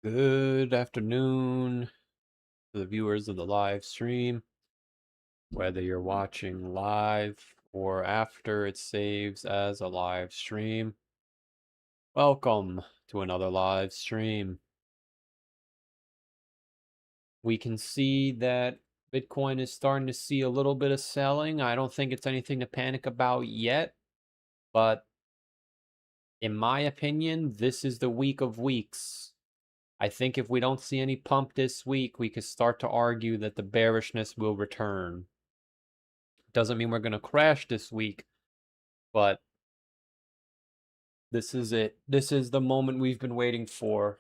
Good afternoon to the viewers of the live stream, whether you're watching live or after it saves as a live stream. Welcome to another live stream. We can see that Bitcoin is starting to see a little bit of selling. I don't think it's anything to panic about yet, but in my opinion, this is the week of weeks. I think if we don't see any pump this week, we could start to argue that the bearishness will return. Doesn't mean we're going to crash this week, but this is it. This is the moment we've been waiting for.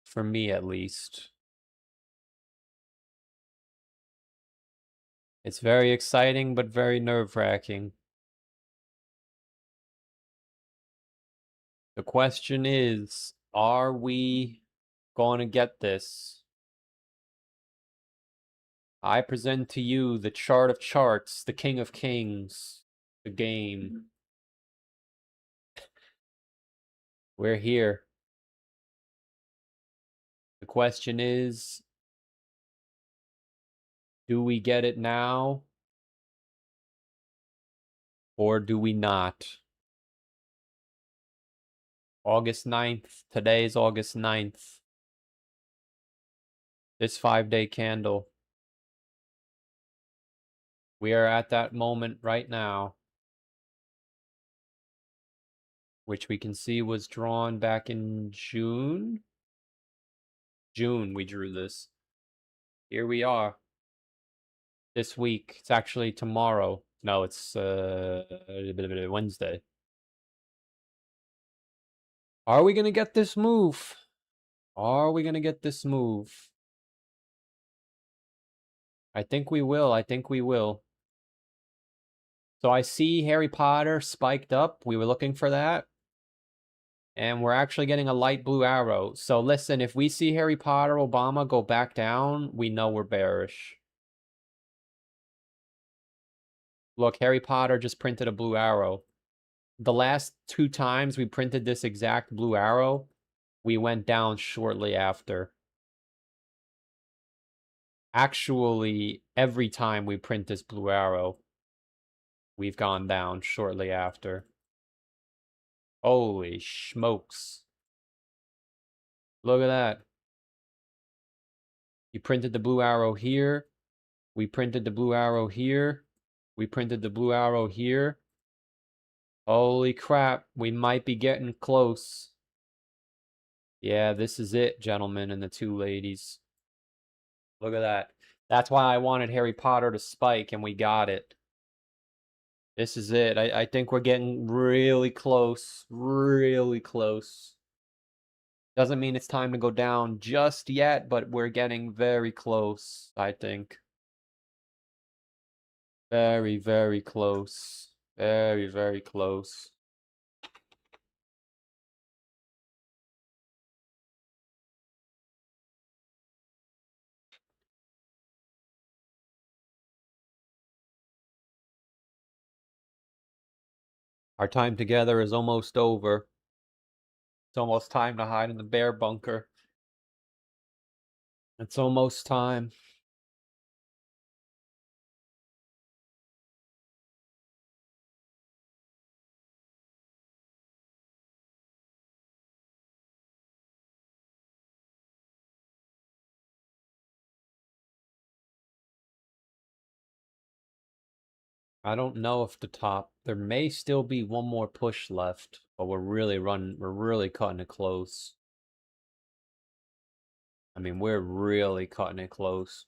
For me, at least. It's very exciting, but very nerve-wracking. The question is, are we going to get this? I present to you the chart of charts, the king of kings, the game. We're here. The question is, do we get it now? Or do we not? August 9th. Today is August 9th. This 5-day candle. We are at that moment right now, which we can see was drawn back in June. June, we drew this. Here we are. This week. It's actually tomorrow. No, it's Wednesday. Are we going to get this move? Are we going to get this move? I think we will. I think we will. So I see Harry Potter spiked up. We were looking for that. And we're actually getting a light blue arrow. So listen, if we see Harry Potter, Obama go back down, we know we're bearish. Look, Harry Potter just printed a blue arrow. The last 2 times we printed this exact blue arrow, we went down shortly after. Actually, every time we print this blue arrow, we've gone down shortly after. Holy smokes. Look at that. You printed the blue arrow here. We printed the blue arrow here. We printed the blue arrow here. Holy crap, we might be getting close. Yeah, this is it, gentlemen and the 2 ladies. Look at that. That's why I wanted Harry Potter to spike, and we got it. This is it. I think we're getting really close. Really close. Doesn't mean it's time to go down just yet, but we're getting very close, I think. Very, very close. Very, very close. Our time together is almost over. It's almost time to hide in the bear bunker. It's almost time. I don't know if the top, there may still be one more push left, but we're really cutting it close. I mean, we're really cutting it close.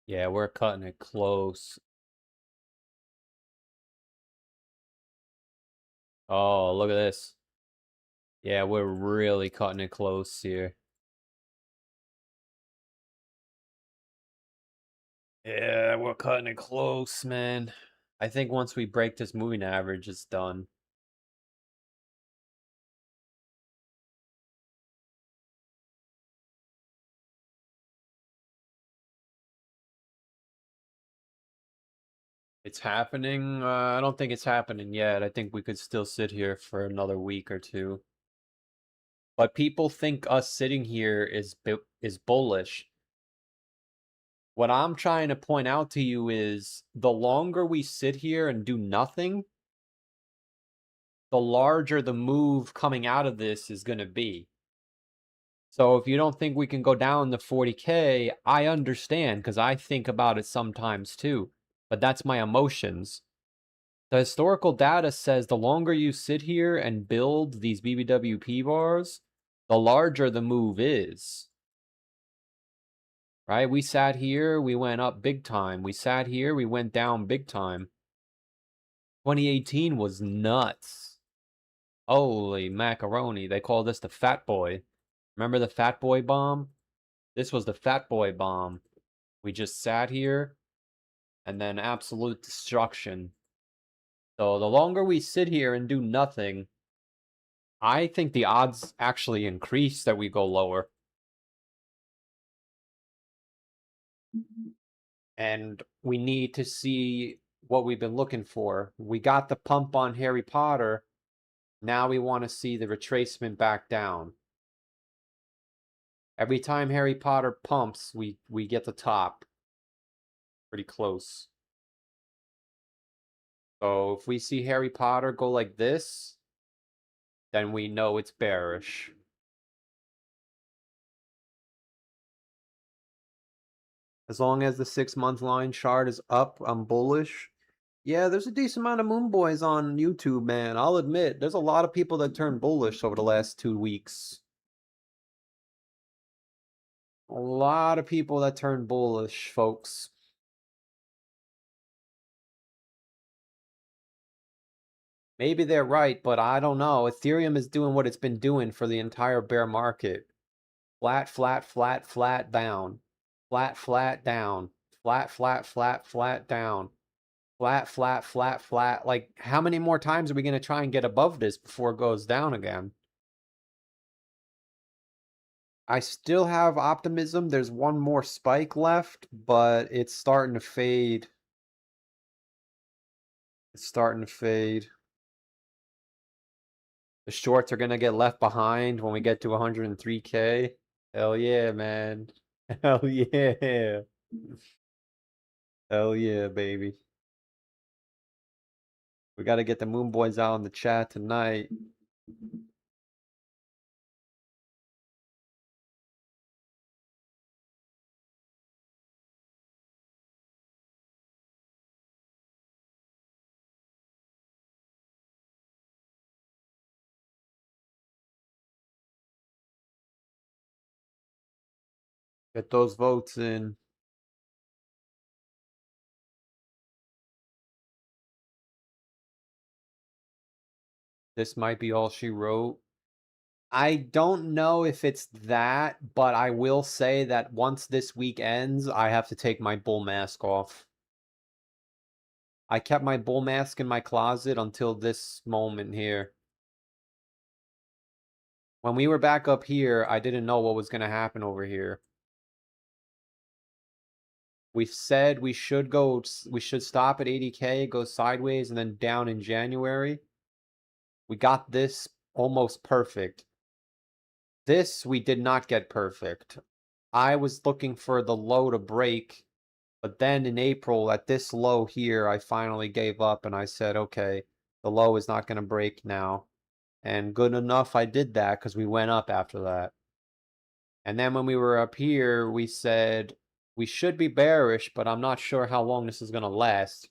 Yeah, we're cutting it close. Oh, look at this. Yeah, we're really cutting it close here. Yeah, we're cutting it close, man. I think once we break this moving average, it's done. It's happening. I don't think it's happening yet. I think we could still sit here for another week or two. But people think us sitting here is bullish. What I'm trying to point out to you is the longer we sit here and do nothing, the larger the move coming out of this is going to be. So if you don't think we can go down to 40K, I understand because I think about it sometimes too. But that's my emotions. The historical data says the longer you sit here and build these BBWP bars, the larger the move is. Right? We sat here, we went up big time. We sat here, we went down big time. 2018 was nuts. Holy macaroni. They call this the fat boy. Remember the fat boy bomb? This was the fat boy bomb. We just sat here and then absolute destruction. So the longer we sit here and do nothing, I think the odds actually increase that we go lower. And we need to see what we've been looking for. We got the pump on Harry Potter. Now we want to see the retracement back down. Every time Harry Potter pumps, we get the top. Pretty close. So if we see Harry Potter go like this, then we know it's bearish. As long as the 6-month line chart is up, I'm bullish. Yeah, there's a decent amount of moon boys on YouTube, man. I'll admit, there's a lot of people that turned bullish over the last 2 weeks. A lot of people that turned bullish, folks. Maybe they're right, but I don't know. Ethereum is doing what it's been doing for the entire bear market. Flat, flat, flat, flat, down. Flat, flat, down. Flat, flat, flat, flat, down. Flat, flat, flat, flat. Like, how many more times are we going to try and get above this before it goes down again? I still have optimism. There's one more spike left, but it's starting to fade. It's starting to fade. The shorts are going to get left behind when we get to 103K. Hell yeah, man. Hell yeah. Hell yeah, baby. We got to get the Moon Boys out in the chat tonight. Get those votes in. This might be all she wrote. I don't know if it's that, but I will say that once this week ends, I have to take my bull mask off. I kept my bull mask in my closet until this moment here. When we were back up here, I didn't know what was going to happen over here. We said we should stop at 80K, go sideways, and then down in January. We got this almost perfect. This we did not get perfect. I was looking for the low to break, but then in April at this low here, I finally gave up and I said, okay, the low is not going to break now. And good enough I did that because we went up after that. And then when we were up here, we said we should be bearish, but I'm not sure how long this is going to last.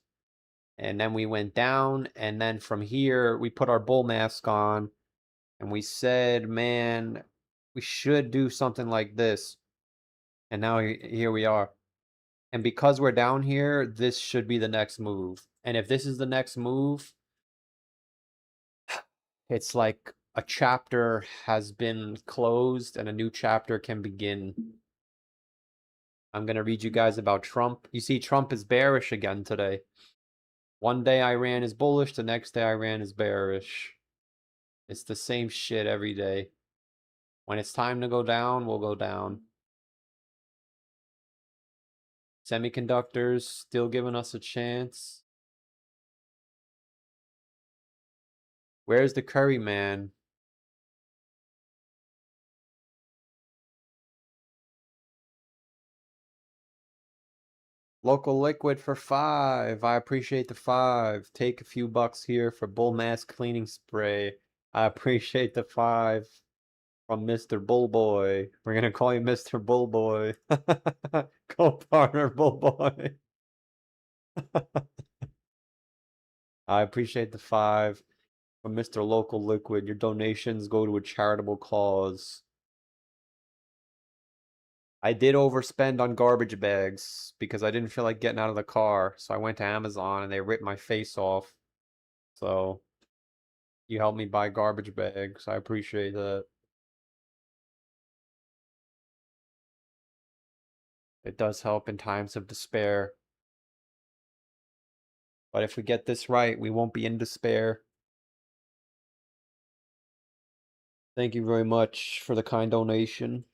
And then we went down, and then from here, we put our bull mask on, and we said, man, we should do something like this. And now here we are. And because we're down here, this should be the next move. And if this is the next move, it's like a chapter has been closed and a new chapter can begin. I'm going to read you guys about Trump. You see, Trump is bearish again today. One day Iran is bullish, the next day Iran is bearish. It's the same shit every day. When it's time to go down, we'll go down. Semiconductors still giving us a chance. Where's the curry man? Local liquid for 5. I appreciate the 5. Take a few bucks here for bull mask cleaning spray. I appreciate the 5 from Mr. Bullboy. We're gonna call you Mr. Bullboy. Co-partner Bullboy. I appreciate the 5 from Mr. Local Liquid. Your donations go to a charitable cause. I did overspend on garbage bags because I didn't feel like getting out of the car. So I went to Amazon and they ripped my face off. So you helped me buy garbage bags. I appreciate that. It does help in times of despair. But if we get this right, we won't be in despair. Thank you very much for the kind donation.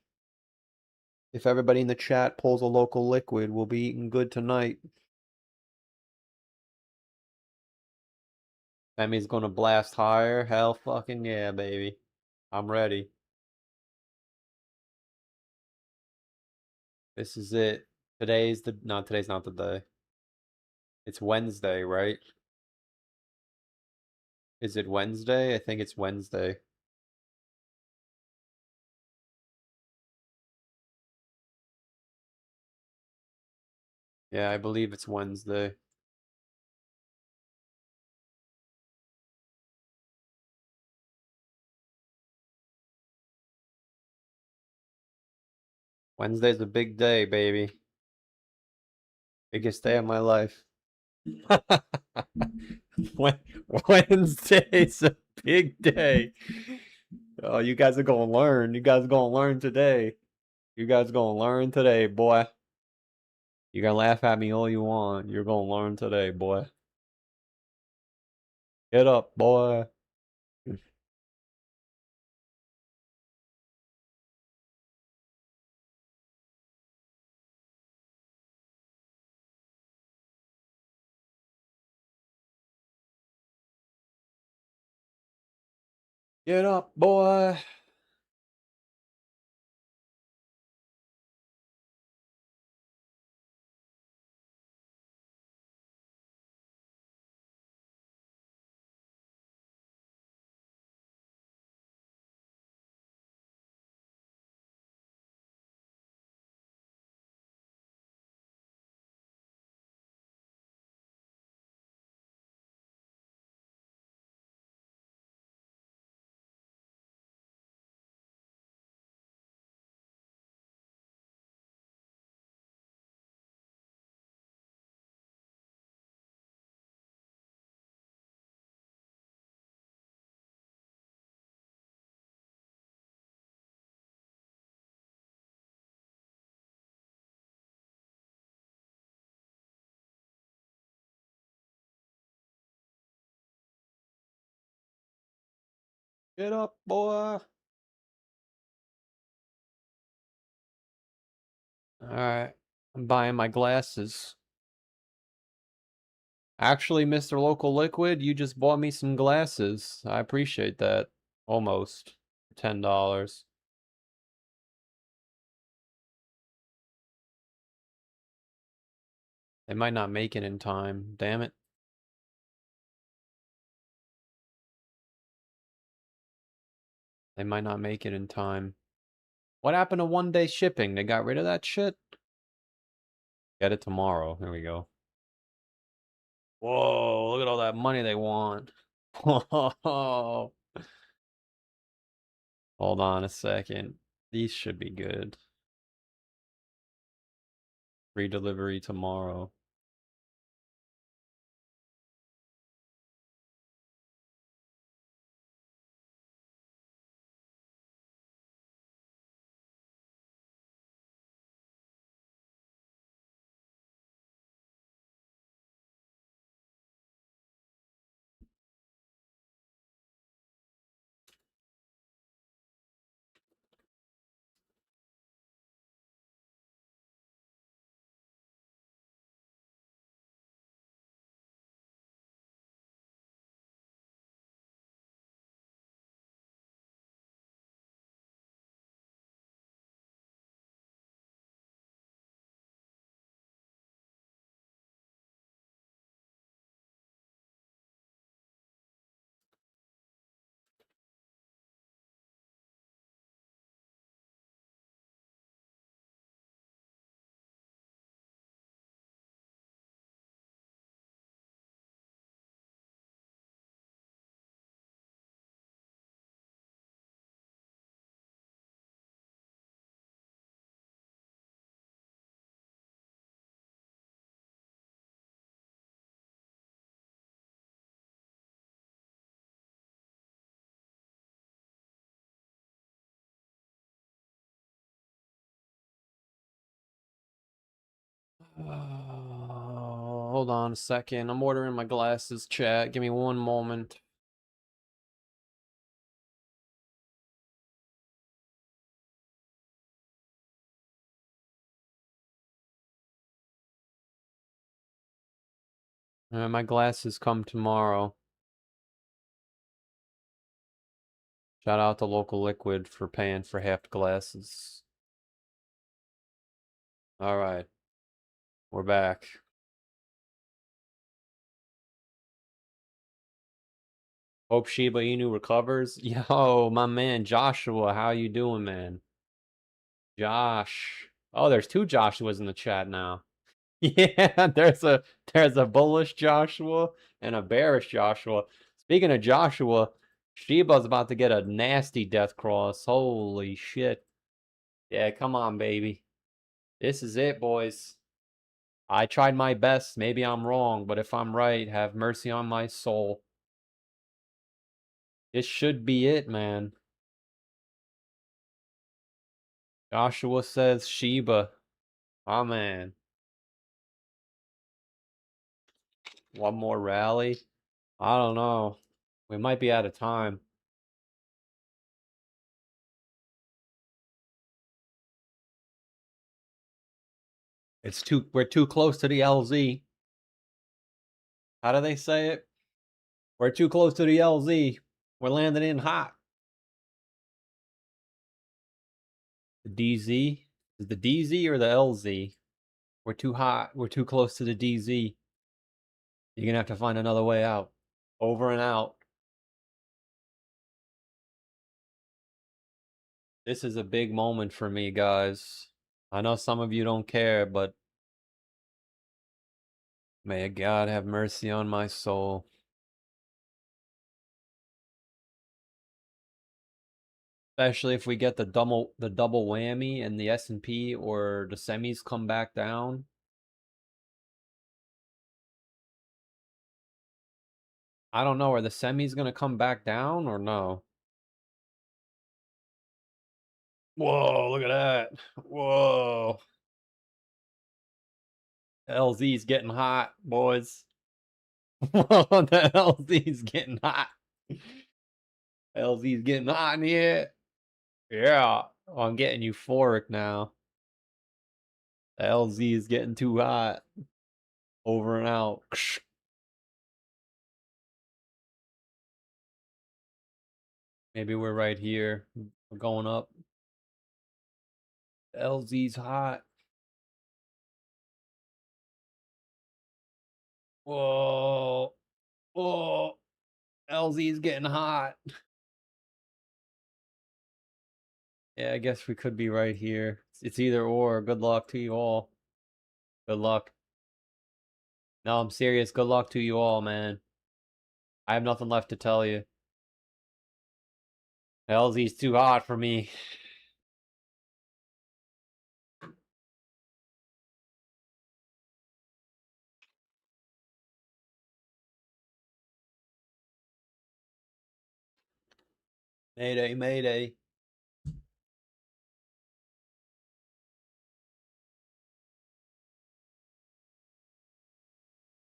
If everybody in the chat pulls a local liquid, we'll be eating good tonight. Emmy's gonna blast higher. Hell fucking yeah, baby. I'm ready. This is it. Today's not the day. It's Wednesday, right? Is it Wednesday? I think it's Wednesday. Yeah, I believe it's Wednesday. Wednesday's a big day, baby. Biggest day of my life. Wednesday's a big day. Oh, you guys are gonna learn. You guys are gonna learn today. You guys are gonna learn today, boy. You can laugh at me all you want. You're gonna learn today, boy. Get up, boy. Get up, boy. Get up, boy. Alright. I'm buying my glasses. Actually, Mr. Local Liquid, you just bought me some glasses. I appreciate that. Almost. $10. They might not make it in time. Damn it. They might not make it in time. What happened to 1-day shipping? They got rid of that shit? Get it tomorrow. Here we go. Whoa, look at all that money they want. Whoa. Hold on a second. These should be good. Free delivery tomorrow. Hold on a second. I'm ordering my glasses, chat. Give me one moment. My glasses come tomorrow. Shout out to Local Liquid for paying for half the glasses. All right. We're back. Hope Shiba Inu recovers. Yo, my man Joshua, how you doing, man? Josh. Oh, there's two Joshuas in the chat now. Yeah, there's a bullish Joshua and a bearish Joshua. Speaking of Joshua, Shiba's about to get a nasty death cross. Holy shit. Yeah, come on, baby. This is it, boys. I tried my best. Maybe I'm wrong, but if I'm right, have mercy on my soul. This should be it, man. Joshua says Shiba. Oh, man. One more rally? I don't know. We might be out of time. We're too close to the LZ. How do they say it? We're too close to the LZ. We're landing in hot. The DZ? Is the DZ or the LZ? We're too hot. We're too close to the DZ. You're gonna have to find another way out. Over and out. This is a big moment for me, guys. I know some of you don't care, but may God have mercy on my soul. Especially if we get the double whammy and the S&P or the semis come back down. I don't know. Are the semis going to come back down or no? Whoa, look at that. Whoa. LZ's getting hot, boys. Whoa, the LZ's getting hot. LZ's getting hot in here. Yeah. Oh, I'm getting euphoric now. The LZ is getting too hot. Over and out. Maybe we're right here. We're going up. The LZ's hot. Whoa. Whoa. LZ's getting hot. Yeah, I guess we could be right here. It's either or. Good luck to you all. Good luck. No, I'm serious. Good luck to you all, man. I have nothing left to tell you. LZ's too hot for me. Mayday, mayday.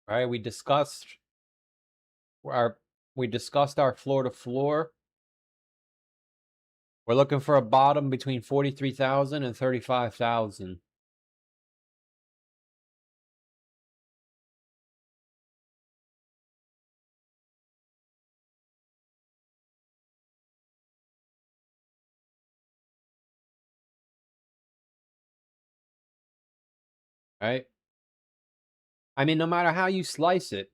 All right, we discussed our floor to floor. We're looking for a bottom between 43,000 and 35,000. Right? I mean, no matter how you slice it,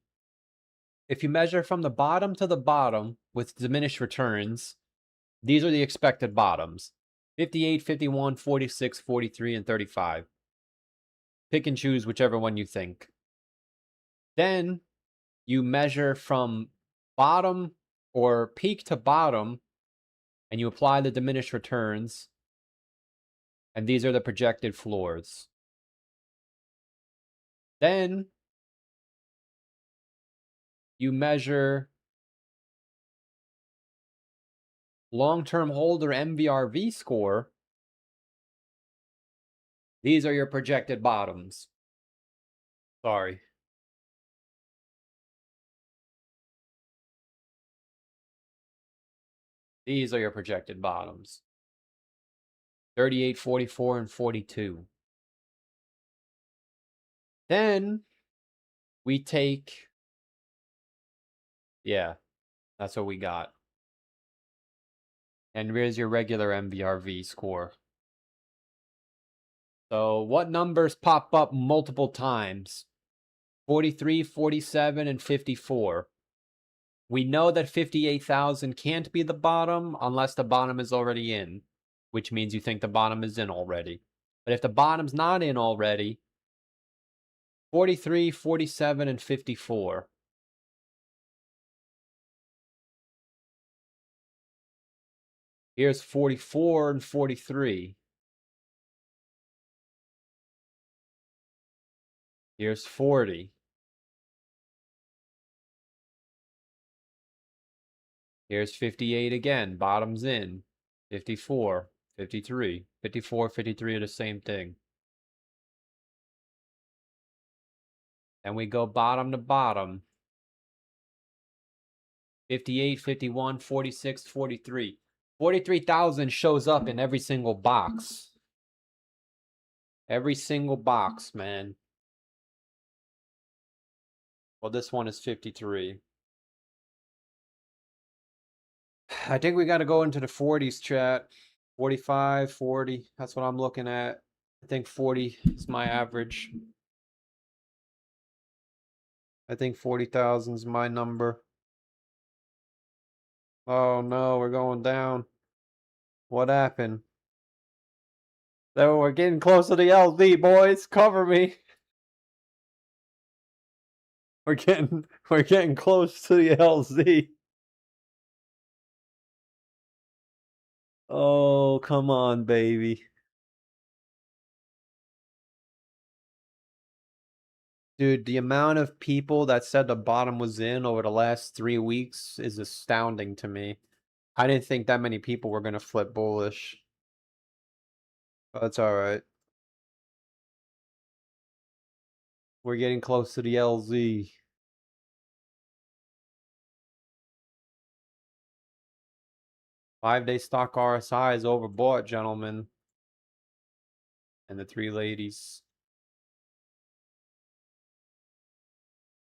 if you measure from the bottom to the bottom with diminished returns, these are the expected bottoms. 58, 51, 46, 43, and 35. Pick and choose whichever one you think. Then you measure from bottom or peak to bottom, and you apply the diminished returns, and these are the projected floors. Then you measure long-term holder MVRV score. These are your projected bottoms. Sorry. These are your projected bottoms. 38, 44, and 42. Then we take, yeah, that's what we got. And here's your regular MVRV score. So what numbers pop up multiple times? 43, 47, and 54. We know that 58,000 can't be the bottom unless the bottom is already in, which means you think the bottom is in already. But if the bottom's not in already, 43, 47, and 54. Here's 44 and 43. Here's 40. Here's 58 again, bottom's in. 54, 53. 54, 53 are the same thing. And we go bottom to bottom. 58, 51, 46, 43. 43,000 shows up in every single box. Every single box, man. Well, this one is 53. I think we got to go into the 40s, chat. 45, 40. That's what I'm looking at. I think 40 is my average. I think 40,000 is my number. Oh no, we're going down. What happened? So we're getting close to the LZ, boys. Cover me. We're getting close to the LZ. Oh, come on, baby. Dude, the amount of people that said the bottom was in over the last 3 weeks is astounding to me. I didn't think that many people were going to flip bullish. But that's alright. We're getting close to the LZ. Five-day stock RSI is overbought, gentlemen. And the three ladies.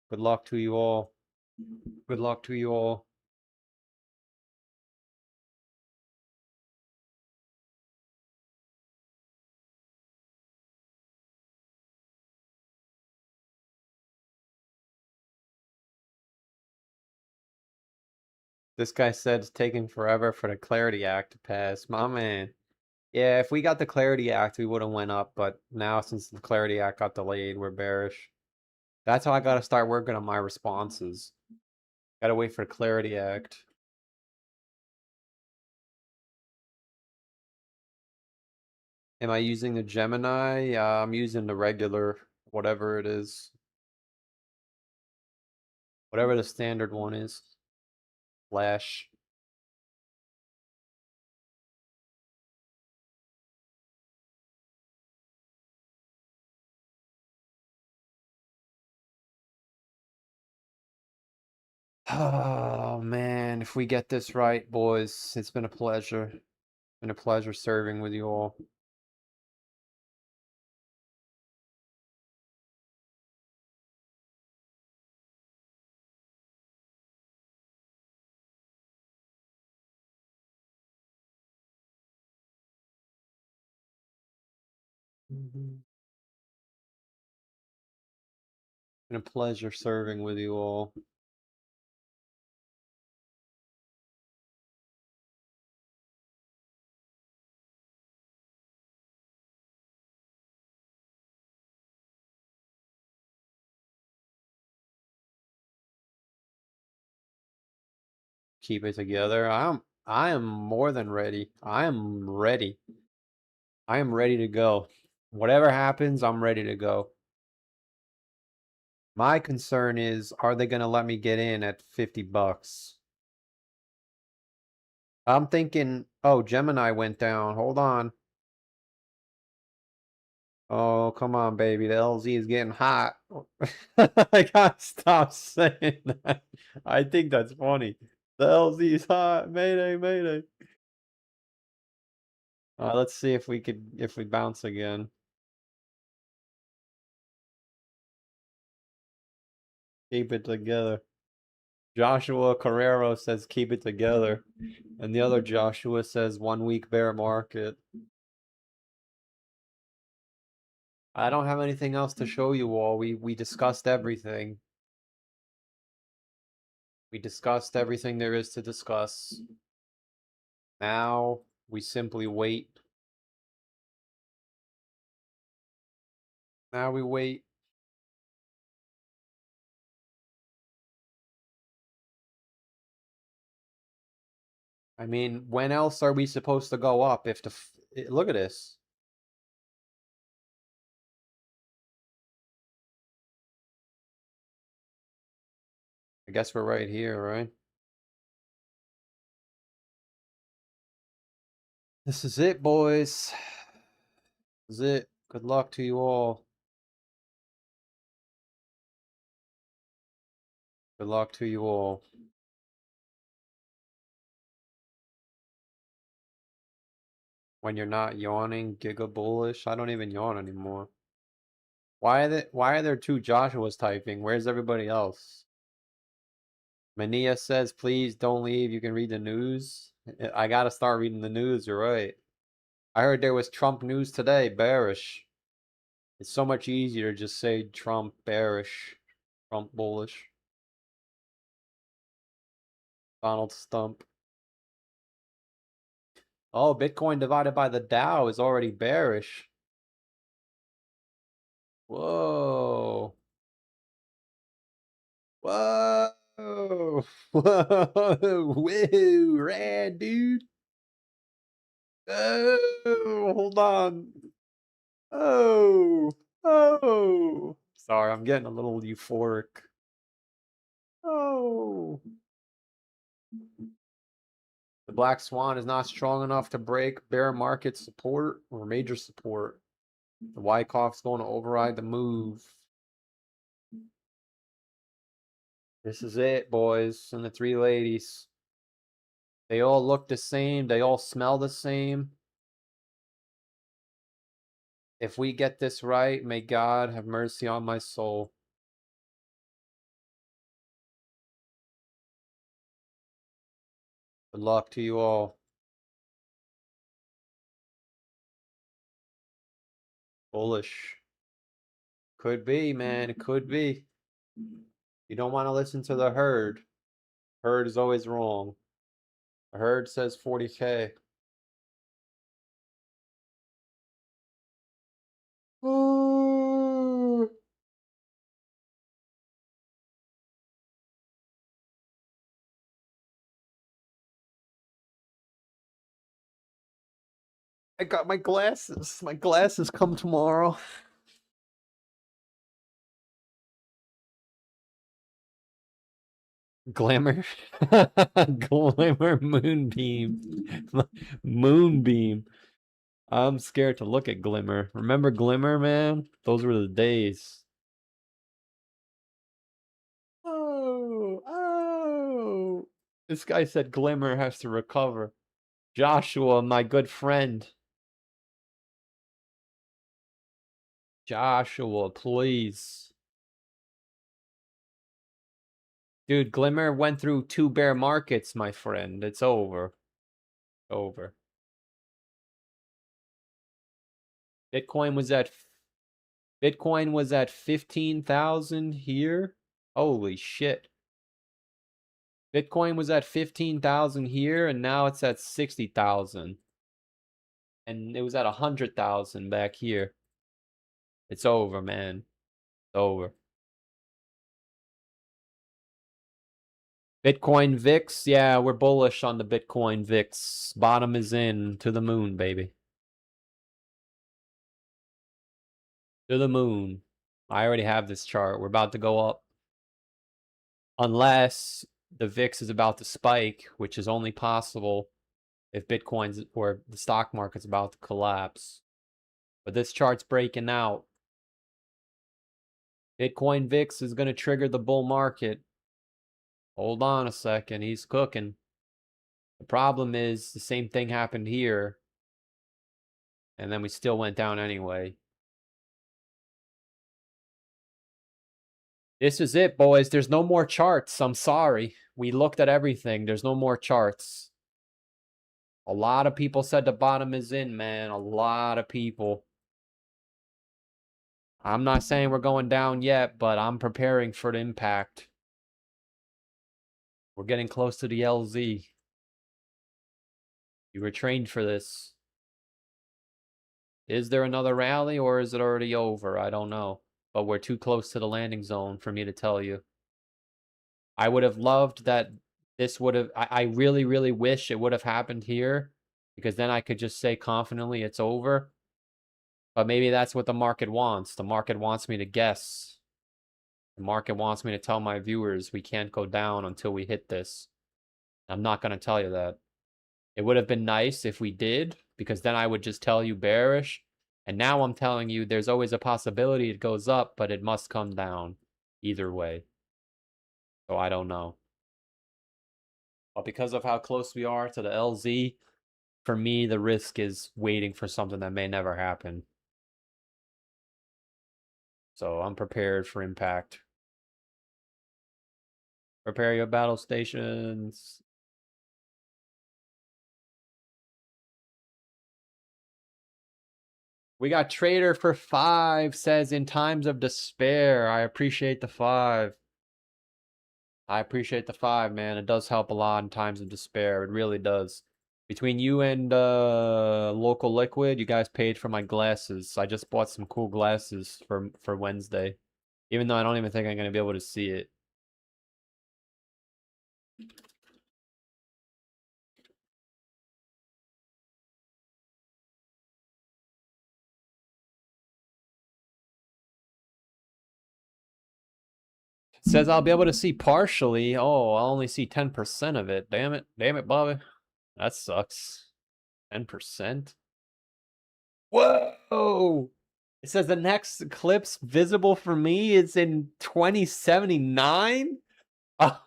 Good luck to you all. Good luck to you all. This guy said it's taking forever for the Clarity Act to pass. My man. Yeah, if we got the Clarity Act, we would have went up. But now, since the Clarity Act got delayed, we're bearish. That's how I got to start working on my responses. Got to wait for the Clarity Act. Am I using the Gemini? I'm using the regular, whatever it is. Whatever the standard one is. Flash. Oh, man. If we get this right, boys, it's been a pleasure. It's been a pleasure serving with you all. Been a pleasure serving with you all. Keep it together. I am more than ready. I am ready. I am ready to go. Whatever happens, I'm ready to go. My concern is, are they going to let me get in at 50 bucks? I'm thinking, oh, Gemini went down. Hold on. Oh, come on, baby. The LZ is getting hot. I gotta stop saying that. I think that's funny. The LZ is hot. Mayday, mayday. Let's see if we bounce again. Keep it together. Joshua Carrero says keep it together. And the other Joshua says 1 week bear market. I don't have anything else to show you all. We discussed everything. We discussed everything there is to discuss. Now we simply wait. Now we wait. I mean, when else are we supposed to go up if look at this. I guess we're right here, right? This is it, boys. This is it. Good luck to you all. Good luck to you all. When you're not yawning, giga bullish. I don't even yawn anymore. Why are there two Joshuas typing? Where's everybody else? Mania says, please don't leave. You can read the news. I gotta start reading the news, you're right. I heard there was Trump news today, bearish. It's so much easier to just say Trump bearish, Trump bullish. Donald Stump. Oh, Bitcoin divided by the Dow is already bearish. Whoa. Whoa. Whoa. Whoa. Rad, dude. Oh, hold on. Oh. Oh. Sorry, I'm getting a little euphoric. Oh. The Black Swan is not strong enough to break bear market support or major support. The Wyckoff's going to override the move. This is it, boys, and the three ladies. They all look the same. They all smell the same. If we get this right, may God have mercy on my soul. Good luck to you all. Bullish. Could be, man. It could be. You don't want to listen to the herd. Herd is always wrong. The herd says 40K. I got my glasses. My glasses come tomorrow. Glamour. Glamour moonbeam. Moonbeam. I'm scared to look at Glimmer. Remember Glimmer, man? Those were the days. Oh, oh. This guy said Glimmer has to recover. Joshua, my good friend. Joshua, please. Dude, Glimmer went through 2 bear markets, my friend. It's over. Over. Bitcoin was at 15,000 here. Holy shit. Bitcoin was at 15,000 here and now it's at 60,000. And it was at 100,000 back here. It's over, man. It's over. Bitcoin VIX, yeah, we're bullish on the Bitcoin VIX. Bottom is in to the moon, baby. To the moon. I already have this chart. We're about to go up. Unless the VIX is about to spike, which is only possible if Bitcoin's or the stock market's about to collapse. But this chart's breaking out. Bitcoin VIX is going to trigger the bull market. Hold on a second. He's cooking. The problem is the same thing happened here. And then we still went down anyway. This is it, boys. There's no more charts. I'm sorry. We looked at everything. There's no more charts. A lot of people said the bottom is in, man. A lot of people. I'm not saying we're going down yet, but I'm preparing for the impact. We're getting close to the LZ. You were trained for this. Is there another rally or is it already over? I don't know. But we're too close to the landing zone for me to tell you. I would have loved that this would have... I really, really wish it would have happened here, because then I could just say confidently it's over. But maybe that's what the market wants. The market wants me to guess. The market wants me to tell my viewers we can't go down until we hit this. I'm not going to tell you that. It would have been nice if we did, because then I would just tell you bearish. And now I'm telling you there's always a possibility it goes up, but it must come down either way. So I don't know. But because of how close we are to the LZ, for me, the risk is waiting for something that may never happen. So I'm prepared for impact. Prepare your battle stations. We got Trader for 5, says in times of despair. I appreciate the 5. I appreciate the 5, man. It does help a lot in times of despair. It really does. Between you and Local Liquid, you guys paid for my glasses. I just bought some cool glasses for Wednesday. Even though I don't even think I'm going to be able to see it. It says I'll be able to see partially. Oh, I'll only see 10% of it. Damn it. Damn it, Bobby. That sucks. 10%? Whoa! It says the next eclipse visible for me is in 2079? I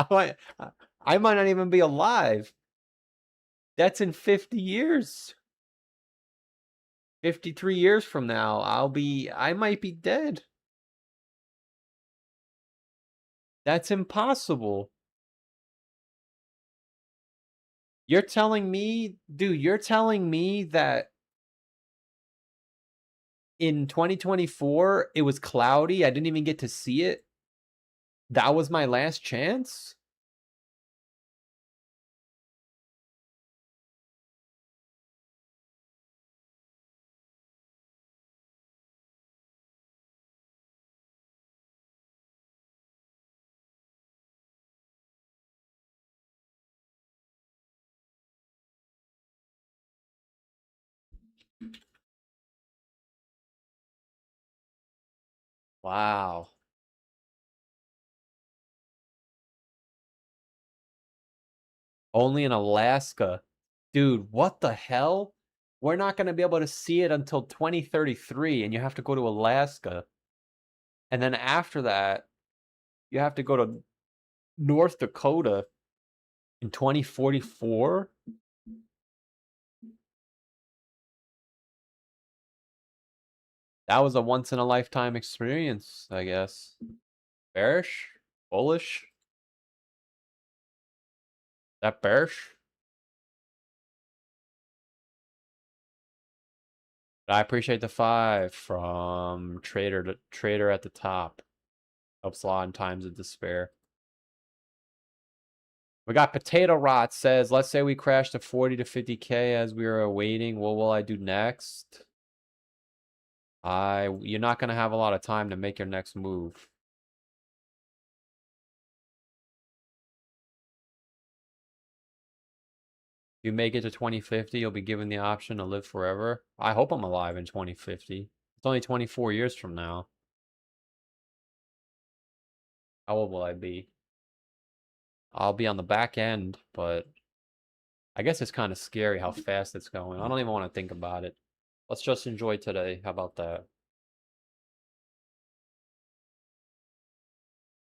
might not even be alive. That's in 50 years. 53 years from now, I might be dead. That's impossible. You're telling me, dude, you're telling me that in 2024, it was cloudy. I didn't even get to see it. That was my last chance? Wow. Only in Alaska. Dude, what the hell? We're not going to be able to see it until 2033, and you have to go to Alaska. And then after that, you have to go to North Dakota in 2044? That was a once-in-a-lifetime experience, I guess. Bearish? Bullish? That bearish? I appreciate the 5 from Trader at the top. Helps a lot in times of despair. We got Potato Rot says, let's say we crash to 40 to 50K as we are awaiting. What will I do next? You're not going to have a lot of time to make your next move. If you make it to 2050, you'll be given the option to live forever. I hope I'm alive in 2050. It's only 24 years from now. How old will I be? I'll be on the back end, but I guess it's kind of scary how fast it's going. I don't even want to think about it. Let's just enjoy today. How about that?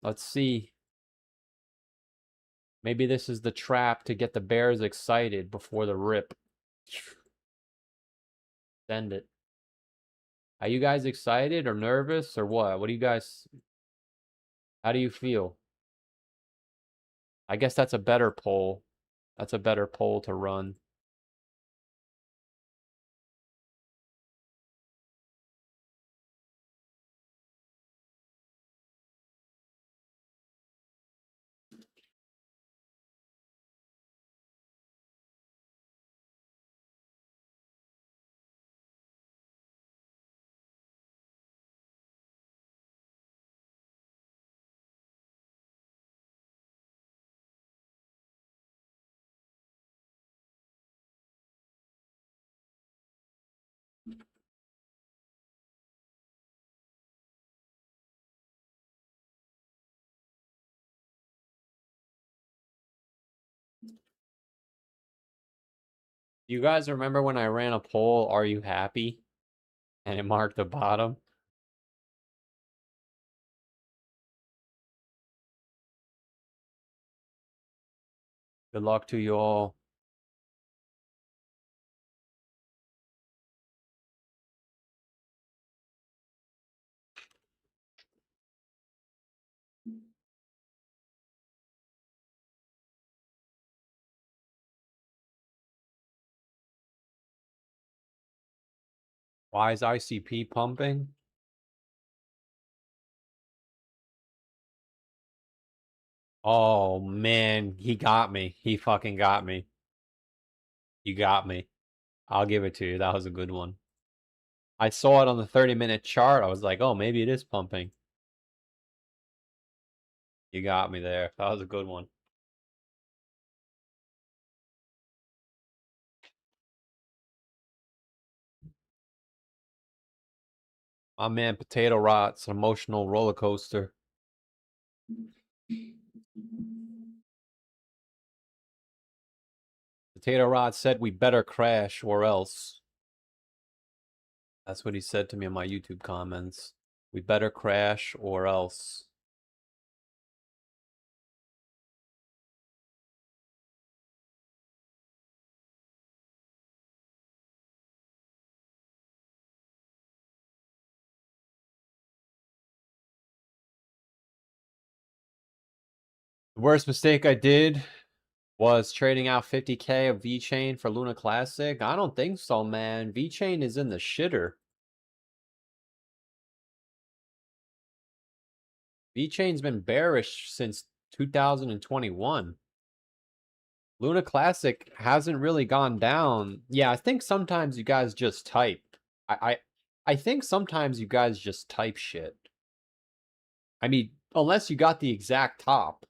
Let's see. Maybe this is the trap to get the bears excited before the rip. Send it. Are you guys excited or nervous or what? What do you guys, how do you feel? I guess that's a better poll. That's a better poll to run. You guys remember when I ran a poll, are you happy? And it marked the bottom? Good luck to you all. Why is ICP pumping? Oh man, he got me. He fucking got me. You got me. I'll give it to you. That was a good one. I saw it on the 30-minute chart. I was like, oh, maybe it is pumping. You got me there. That was a good one. My man, Potato Rot's an emotional roller coaster. Potato Rod said we better crash or else. That's what he said to me in my YouTube comments. We better crash or else. The worst mistake I did was trading out 50K of VeChain for Luna Classic. I don't think so, man. VeChain is in the shitter. VeChain's been bearish since 2021. Luna Classic hasn't really gone down. Yeah, I think sometimes you guys just type. I think sometimes you guys just type shit. I mean, unless you got the exact top,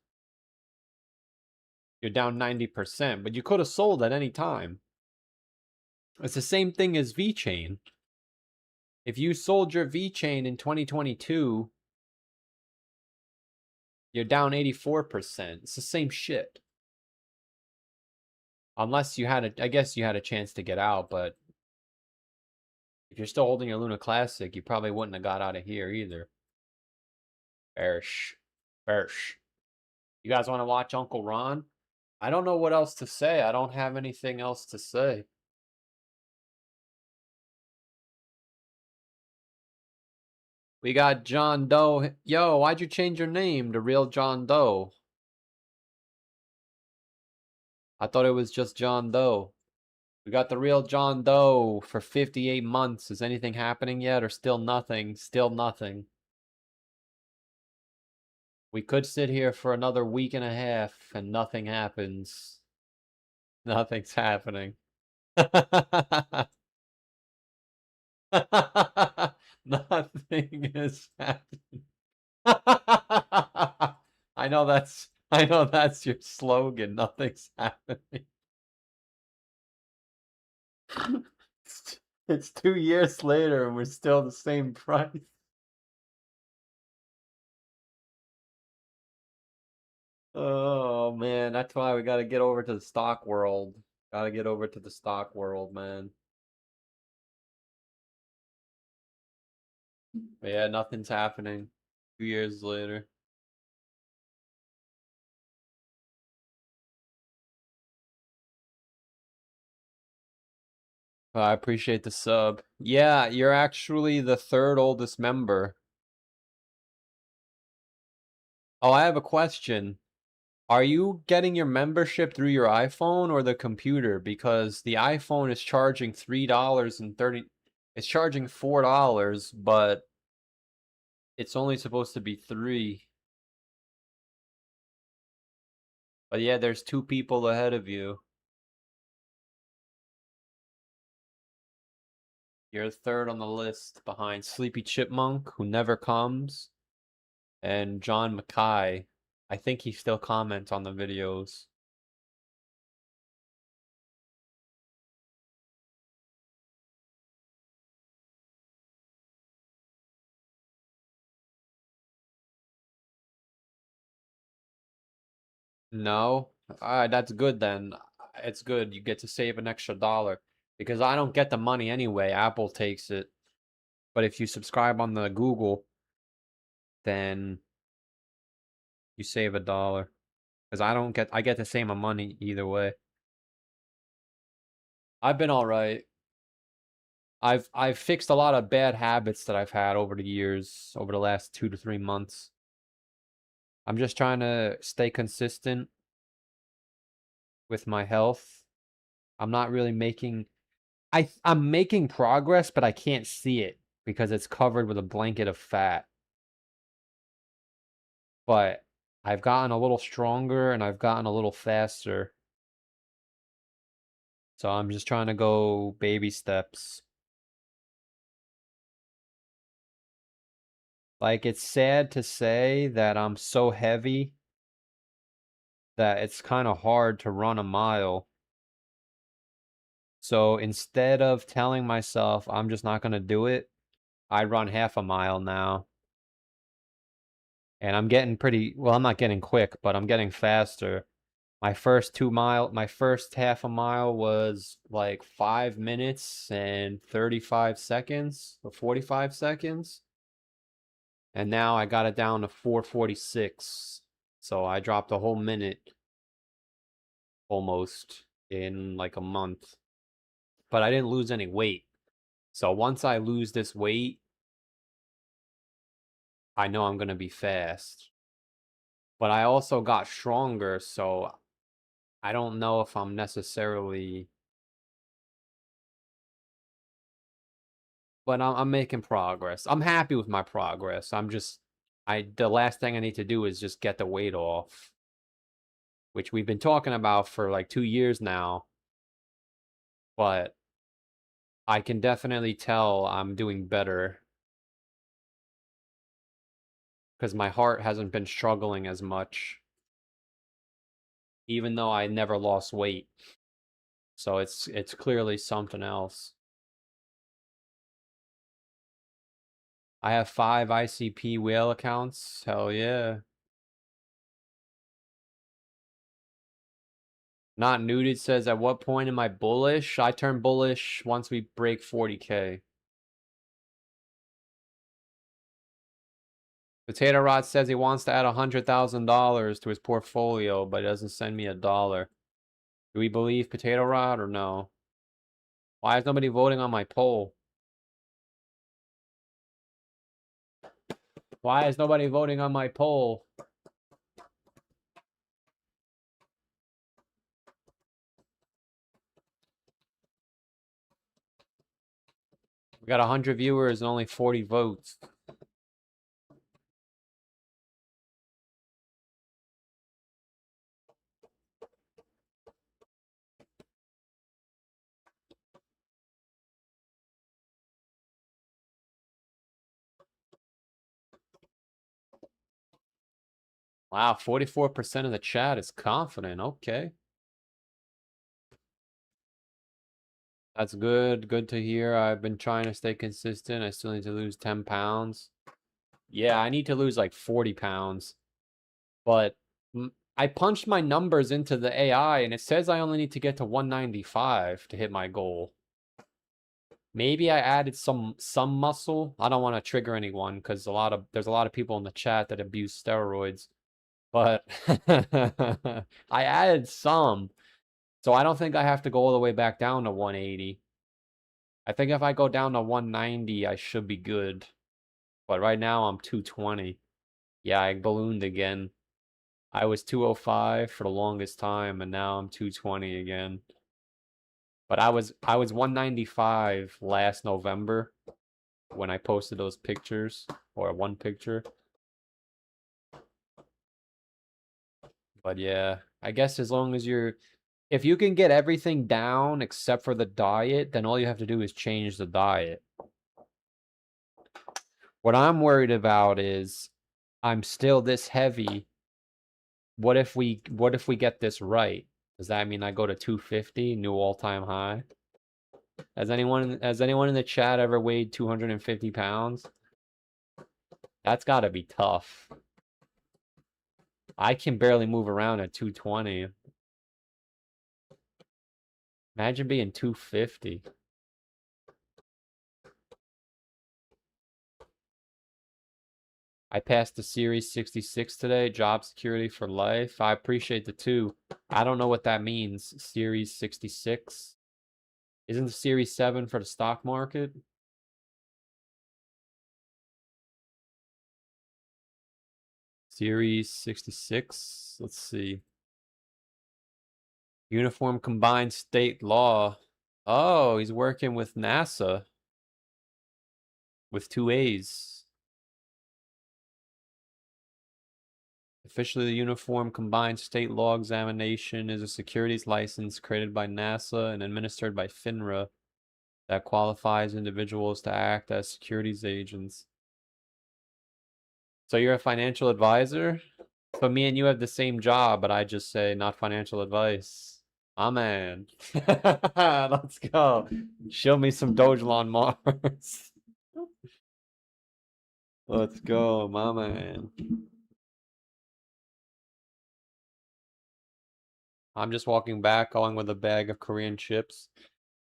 you're down 90%, but you could have sold at any time. It's the same thing as VeChain. If you sold your VeChain in 2022, you're down 84%. It's the same shit. Unless you had a, I guess you had a chance to get out, but if you're still holding your Luna Classic, you probably wouldn't have got out of here either. Bearish. Bearish. You guys want to watch Uncle Ron? I don't know what else to say. I don't have anything else to say. We got John Doe. Yo, why'd you change your name to Real John Doe? I thought it was just John Doe. We got the Real John Doe for 58 months. Is anything happening yet or still nothing? Still nothing. We could sit here for another week and a half and nothing happens. Nothing's happening. Nothing is happening. I know that's your slogan. Nothing's happening. It's 2 years later and we're still the same price. Oh man, that's why we got to get over to the stock world. Gotta get over to the stock world, man. But yeah, nothing's happening. 2 years later. I appreciate the sub. Yeah, you're actually the third oldest member. Oh, I have a question. Are you getting your membership through your iPhone or the computer? Because the iPhone is charging $3.30. It's charging $4, but it's only supposed to be 3. But yeah, there's 2 people ahead of you. You're third on the list behind Sleepy Chipmunk, who never comes, and John Mackay. I think he still comments on the videos. No? Alright, that's good then. It's good. You get to save an extra $1. Because I don't get the money anyway. Apple takes it. But if you subscribe on the Google, then you save $1. Because I get the same amount of money either way. I've been alright. I've fixed a lot of bad habits that I've had over the years, over the last 2 to 3 months. I'm just trying to stay consistent with my health. I'm not really making I'm making progress, but I can't see it because it's covered with a blanket of fat. But I've gotten a little stronger and I've gotten a little faster. So I'm just trying to go baby steps. Like, it's sad to say that I'm so heavy that it's kind of hard to run a mile. So instead of telling myself I'm just not going to do it, I run half a mile now. And I'm getting pretty, well, I'm not getting quick, but I'm getting faster. My first half a mile was like 5 minutes and 35 seconds or 45 seconds. And now I got it down to 4:46. So I dropped a whole minute almost in like a month. But I didn't lose any weight. So once I lose this weight, I know I'm going to be fast. But I also got stronger, so I don't know if I'm necessarily. But I'm making progress. I'm happy with my progress. The last thing I need to do is just get the weight off, which we've been talking about for like 2 years now. But I can definitely tell I'm doing better because my heart hasn't been struggling as much, even though I never lost weight. So it's clearly something else. I have 5 ICP whale accounts. Hell yeah. Not Nuded says, at what point am I bullish? I turn bullish once we break 40K. Potato Rod says he wants to add $100,000 to his portfolio, but he doesn't send me $1. Do we believe Potato Rod or no? Why is nobody voting on my poll? Why is nobody voting on my poll? We got 100 viewers and only 40 votes. Wow, 44% of the chat is confident. Okay. That's good. Good to hear. I've been trying to stay consistent. I still need to lose 10 pounds. Yeah, I need to lose like 40 pounds. But I punched my numbers into the AI and it says I only need to get to 195 to hit my goal. Maybe I added some muscle. I don't want to trigger anyone because there's a lot of people in the chat that abuse steroids. But I added some. So I don't think I have to go all the way back down to 180. I think if I go down to 190, I should be good. But right now I'm 220. Yeah, I ballooned again. I was 205 for the longest time, and now I'm 220 again. But I was 195 last November when I posted those pictures, or one picture. But yeah, I guess as long as if you can get everything down except for the diet, then all you have to do is change the diet. What I'm worried about is I'm still this heavy. What if we get this right? Does that mean I go to 250, new all-time high? Has anyone in the chat ever weighed 250 pounds? That's got to be tough. I can barely move around at 220. Imagine being 250. I passed the Series 66 today, job security for life. I appreciate the 2. I don't know what that means, Series 66. Isn't the Series 7 for the stock market? Series 66, let's see. Uniform Combined State Law. Oh, he's working with NASA. With 2 A's. Officially, the Uniform Combined State Law Examination is a securities license created by NASA and administered by FINRA that qualifies individuals to act as securities agents. So you're a financial advisor? So me and you have the same job, but I just say not financial advice. Ah, man. Let's go. Show me some Doge on Mars. Let's go, my man. I'm just walking back, going with a bag of Korean chips.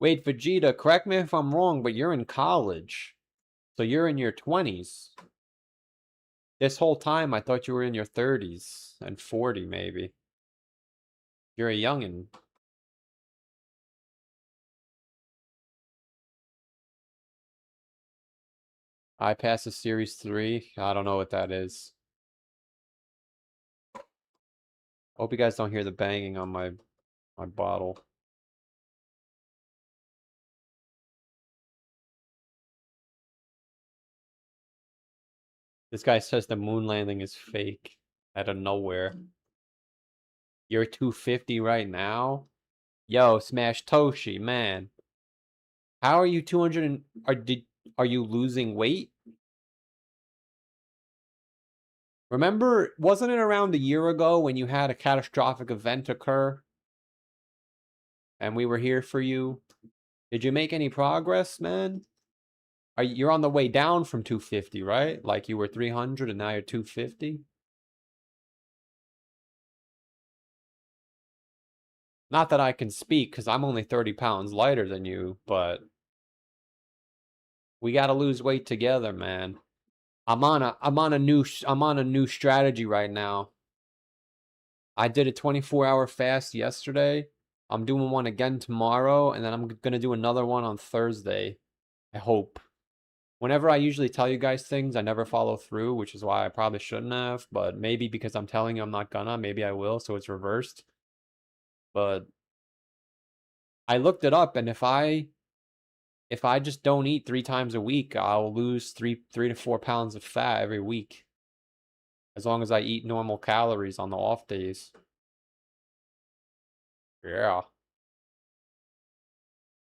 Wait, Vegeta, correct me if I'm wrong, but you're in college. So you're in your 20s. This whole time, I thought you were in your 30s and 40, maybe. You're a youngin'. I passed a Series 3. I don't know what that is. Hope you guys don't hear the banging on my bottle. This guy says the moon landing is fake out of nowhere. You're 250 right now? Yo, Smash Toshi, man. How are you 200 are you losing weight? Remember, wasn't it around a year ago when you had a catastrophic event occur? And we were here for you? Did you make any progress, man? You're on the way down from 250, right? Like you were 300 and now you're 250? Not that I can speak because I'm only 30 pounds lighter than you, but we got to lose weight together, man. I'm on a new strategy right now. I did a 24-hour fast yesterday. I'm doing one again tomorrow, and then I'm gonna do another one on Thursday. I hope. Whenever I usually tell you guys things, I never follow through, which is why I probably shouldn't have, but maybe because I'm telling you I'm not gonna, maybe I will, so it's reversed. But I looked it up, and if I just don't eat 3 times a week, I'll lose 3 to 4 pounds of fat every week. As long as I eat normal calories on the off days. Yeah.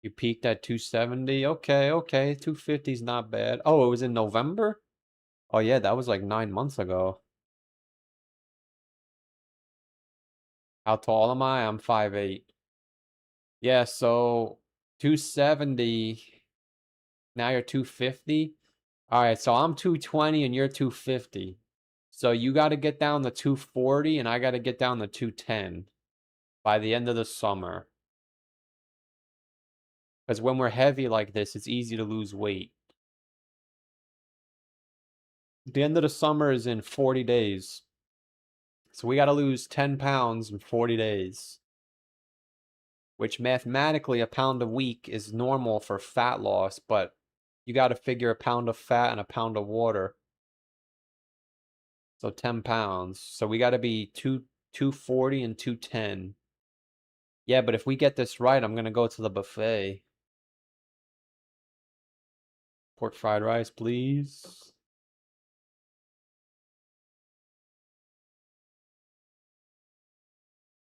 You peaked at 270? Okay, okay. 250 is not bad. Oh, it was in November? Oh yeah, that was like 9 months ago. How tall am I? I'm 5'8". Yeah, so 270. Now you're 250. All right, so I'm 220 and you're 250. So you got to get down to 240 and I got to get down to 210 by the end of the summer. Because when we're heavy like this, it's easy to lose weight. The end of the summer is in 40 days. So we got to lose 10 pounds in 40 days. Which mathematically, a pound a week is normal for fat loss, but you got to figure a pound of fat and a pound of water. So 10 pounds. So we got to be 240 and 210. Yeah, but if we get this right, I'm going to go to the buffet. Pork fried rice, please.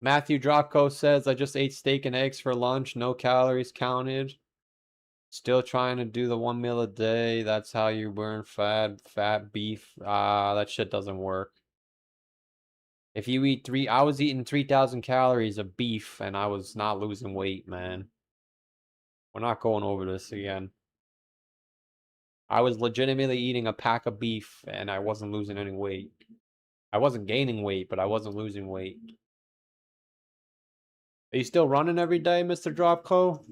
Matthew Dropko says, I just ate steak and eggs for lunch. No calories counted. Still trying to do the 1 meal a day. That's how you burn fat beef. That shit doesn't work. If you eat I was eating 3,000 calories of beef and I was not losing weight, man. We're not going over this again. I was legitimately eating a pack of beef and I wasn't losing any weight. I wasn't gaining weight, but I wasn't losing weight. Are you still running every day, Mr. Dropco?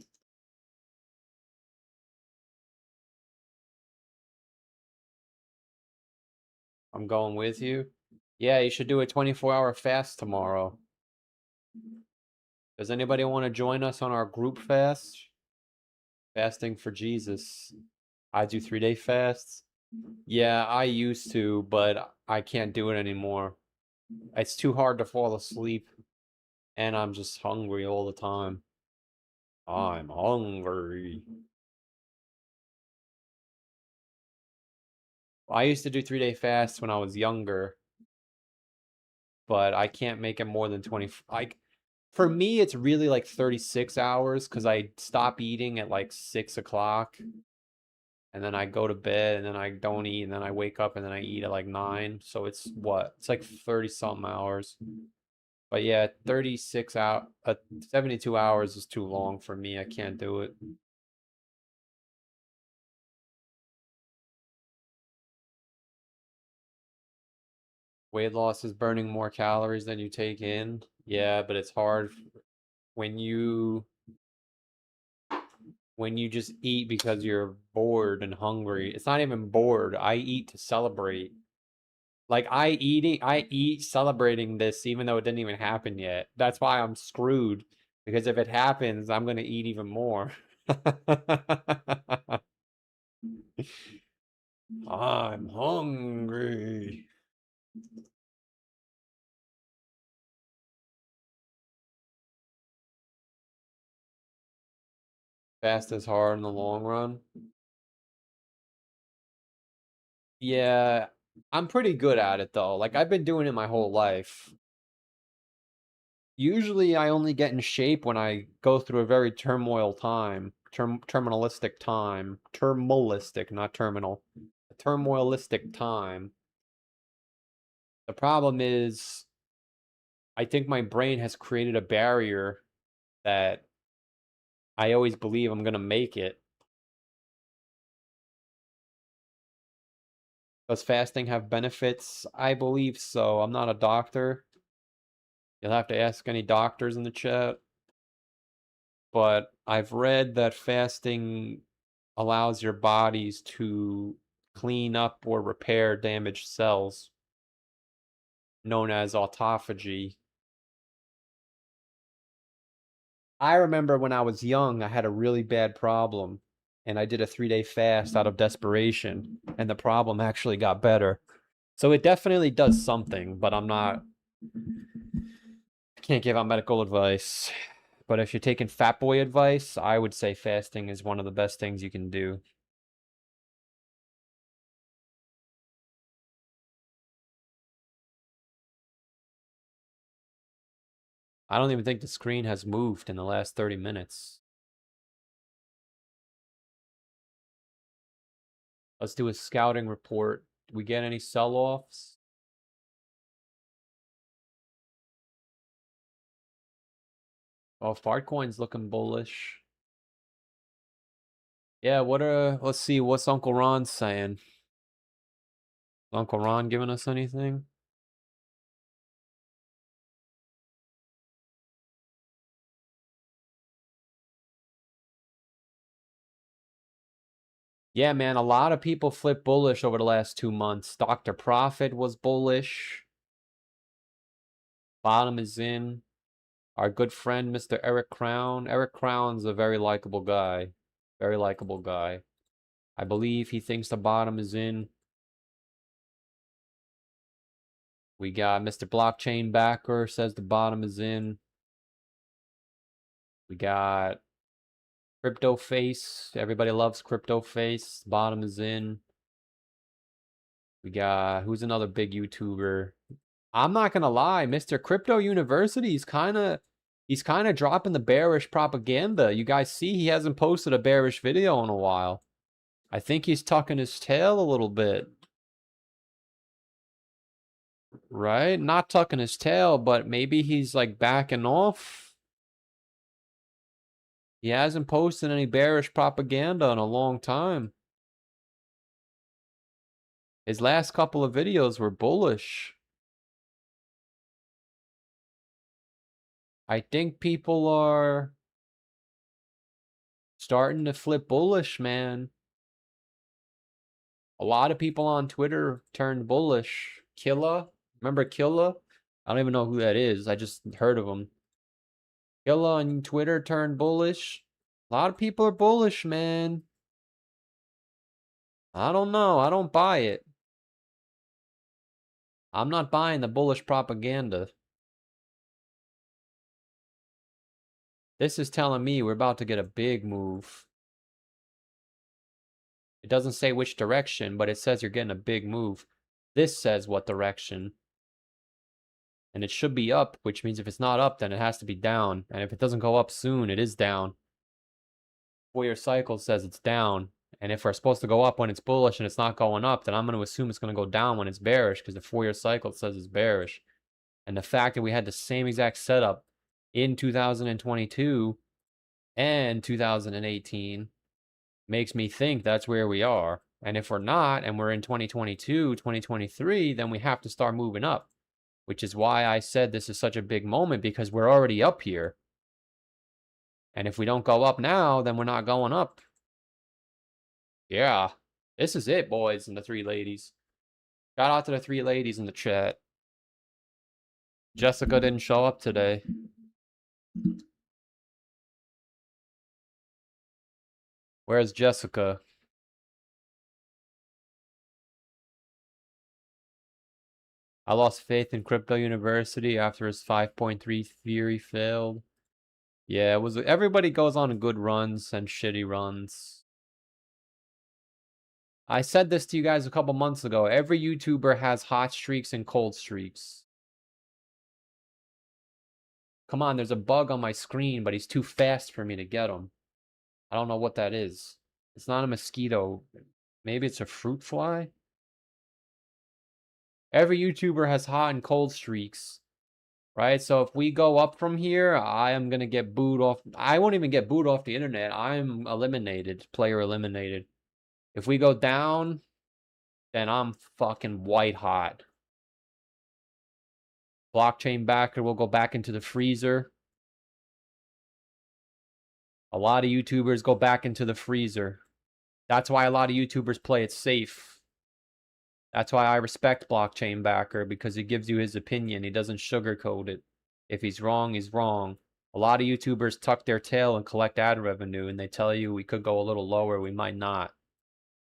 I'm going with you. Yeah, you should do a 24-hour fast tomorrow. Does anybody want to join us on our group fast? Fasting for Jesus. I do 3-day fasts. Yeah, I used to, but I can't do it anymore. It's too hard to fall asleep, and I'm just hungry all the time. I'm hungry. I used to do 3-day fasts when I was younger, but I can't make it more than 20. For me, it's really like 36 hours because I stop eating at like 6 o'clock. And then I go to bed and then I don't eat and then I wake up and then I eat at like 9. So it's what? It's like 30 something hours. But yeah, 72 hours is too long for me. I can't do it. Weight loss is burning more calories than you take in. Yeah, but it's hard when you just eat because you're bored and hungry. It's not even bored. I eat to celebrate. Like I eat celebrating this even though it didn't even happen yet. That's why I'm screwed. Because if it happens, I'm gonna eat even more. I'm hungry. Fast is hard in the long run. Yeah, I'm pretty good at it though. Like I've been doing it my whole life. Usually I only get in shape when I go through a very turmoil time. Terminalistic time. Terminalistic, not terminal. A turmoilistic time. The problem is I think my brain has created a barrier that I always believe I'm gonna make it. Does fasting have benefits? I believe so. I'm not a doctor. You'll have to ask any doctors in the chat. But I've read that fasting allows your bodies to clean up or repair damaged cells, known as autophagy. I remember when I was young, I had a really bad problem, and I did a 3-day fast out of desperation, and the problem actually got better. So it definitely does something, but I can't give out medical advice. But if you're taking fat boy advice, I would say fasting is one of the best things you can do. I don't even think the screen has moved in the last 30 minutes. Let's do a scouting report. Do we get any sell-offs? Oh, Fartcoin's looking bullish. Yeah, let's see, what's Uncle Ron saying? Uncle Ron giving us anything? Yeah, man, a lot of people flipped bullish over the last 2 months. Dr. Profit was bullish. Bottom is in. Our good friend, Mr. Eric Crown. Eric Crown's a very likable guy. Very likable guy. I believe he thinks the bottom is in. We got Mr. Blockchain Backer says the bottom is in. We got Crypto Face. Everybody loves Crypto Face. Bottom is in. We got, who's another big YouTuber? I'm not gonna lie, Mr. Crypto University is he's kind of dropping the bearish propaganda. You guys see he hasn't posted a bearish video in a while. I think he's tucking his tail a little bit. Right? Not tucking his tail, but maybe he's like backing off. He hasn't posted any bearish propaganda in a long time. His last couple of videos were bullish. I think people are starting to flip bullish, man. A lot of people on Twitter turned bullish. Killa, remember Killa? I don't even know who that is. I just heard of him. Killa on Twitter turned bullish. A lot of people are bullish, man. I don't know. I don't buy it. I'm not buying the bullish propaganda. This is telling me we're about to get a big move. It doesn't say which direction, but it says you're getting a big move. This says what direction. And it should be up, which means if it's not up, then it has to be down. And if it doesn't go up soon, it is down. 4-year cycle says it's down. And if we're supposed to go up when it's bullish and it's not going up, then I'm going to assume it's going to go down when it's bearish because the 4-year cycle says it's bearish. And the fact that we had the same exact setup in 2022 and 2018 makes me think that's where we are. And if we're not, and we're in 2022, 2023, then we have to start moving up, which is why I said this is such a big moment because we're already up here. And if we don't go up now, then we're not going up. Yeah, this is it, boys and the 3 ladies. Shout out to the 3 ladies in the chat. Jessica didn't show up today. Where's Jessica? I lost faith in Crypto University after his 5.3 theory failed. Yeah, it was. Everybody goes on good runs and shitty runs. I said this to you guys a couple months ago. Every YouTuber has hot streaks and cold streaks. Come on, there's a bug on my screen, but he's too fast for me to get him. I don't know what that is. It's not a mosquito. Maybe it's a fruit fly? Every YouTuber has hot and cold streaks, right? So if we go up from here, I am going to get booed off. I won't even get booed off the internet. I'm eliminated, player eliminated. If we go down, then I'm fucking white hot. Blockchain backer will go back into the freezer. A lot of YouTubers go back into the freezer. That's why a lot of YouTubers play it safe. That's why I respect Blockchain Backer, because he gives you his opinion. He doesn't sugarcoat it. If he's wrong, he's wrong. A lot of YouTubers tuck their tail and collect ad revenue, and they tell you we could go a little lower, we might not.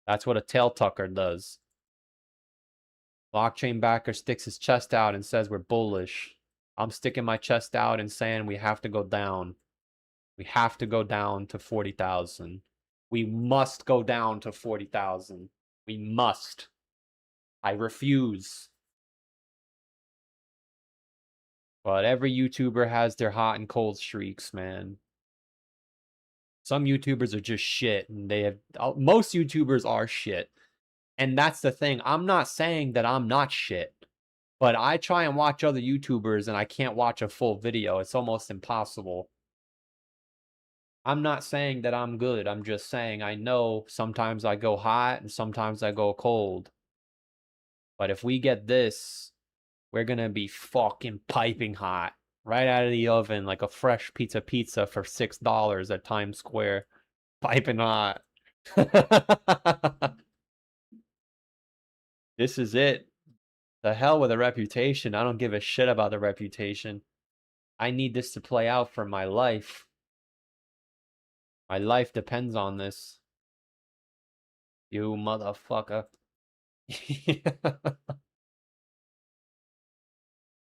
That's what a tail tucker does. Blockchain Backer sticks his chest out and says we're bullish. I'm sticking my chest out and saying we have to go down. We have to go down to 40,000. We must go down to 40,000. We must. I refuse. But every YouTuber has their hot and cold streaks, man. Some YouTubers are just shit, and they have most YouTubers are shit. And that's the thing. I'm not saying that I'm not shit, but I try and watch other YouTubers and I can't watch a full video. It's almost impossible. I'm not saying that I'm good. I'm just saying I know sometimes I go hot and sometimes I go cold. But if we get this, we're going to be fucking piping hot. Right out of the oven, like a fresh pizza for $6 at Times Square. Piping hot. This is it. The hell with a reputation. I don't give a shit about the reputation. I need this to play out for my life. My life depends on this. You motherfucker.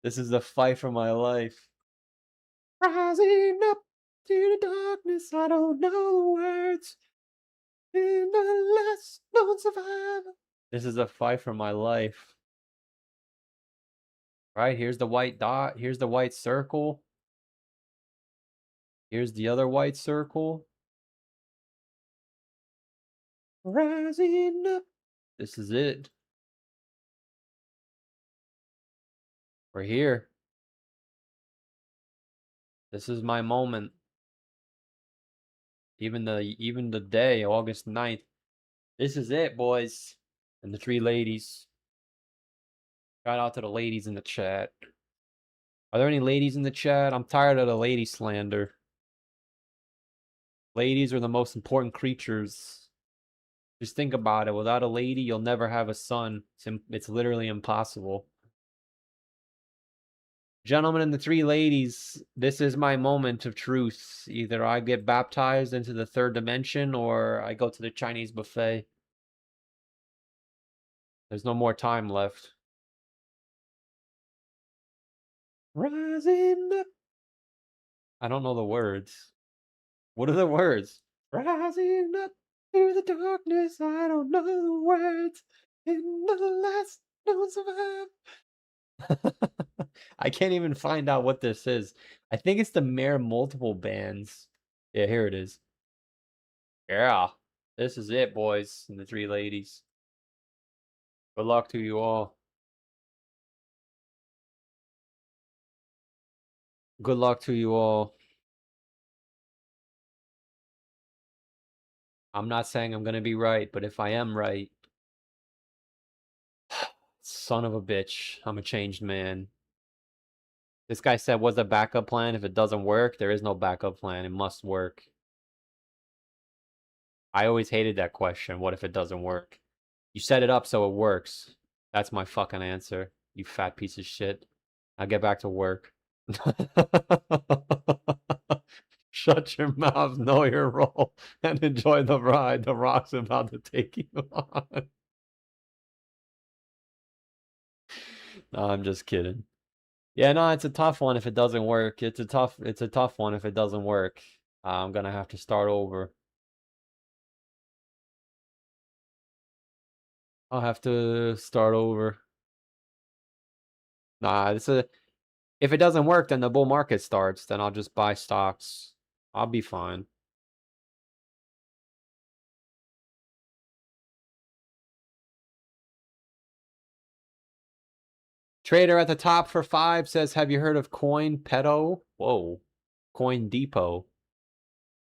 This is the fight for my life. Rising up to the darkness, I don't know the words. In the last known survivor. This is a fight for my life. Right, here's the white dot. Here's the white circle. Here's the other white circle. Rising up. This is it. We're here. This is my moment. Even the day, August 9th. This is it, boys. And the 3 ladies. Shout out to the ladies in the chat. Are there any ladies in the chat? I'm tired of the lady slander. Ladies are the most important creatures. Just think about it. Without a lady, you'll never have a son. It's literally impossible. Gentlemen and the 3 ladies, this is my moment of truth. Either I get baptized into the 3rd dimension or I go to the Chinese buffet. There's no more time left. Rising up. I don't know the words. What are the words? Rising up through the darkness, I don't know the words. In the last known survive. I can't even find out what this is. I think it's the Mayor Multiple Bands. Yeah, here it is. Yeah, this is it, boys and the 3 ladies. Good luck to you all. Good luck to you all. I'm not saying I'm gonna be right, but if I am right, son of a bitch, I'm a changed man. This guy said, what's the backup plan? If it doesn't work, there is no backup plan. It must work. I always hated that question. What if it doesn't work? You set it up so it works. That's my fucking answer, you fat piece of shit. I'll get back to work. Shut your mouth, know your role, and enjoy the ride the rock's about to take you on. No, I'm just kidding. Yeah, no, it's a tough one if it doesn't work. It's a tough one if it doesn't work. I'm gonna have to start over. I'll have to start over. Nah, if it doesn't work, then the bull market starts. Then I'll just buy stocks. I'll be fine. Trader at the top for 5 says, have you heard of Coin Pedo? Whoa. Coin Depot.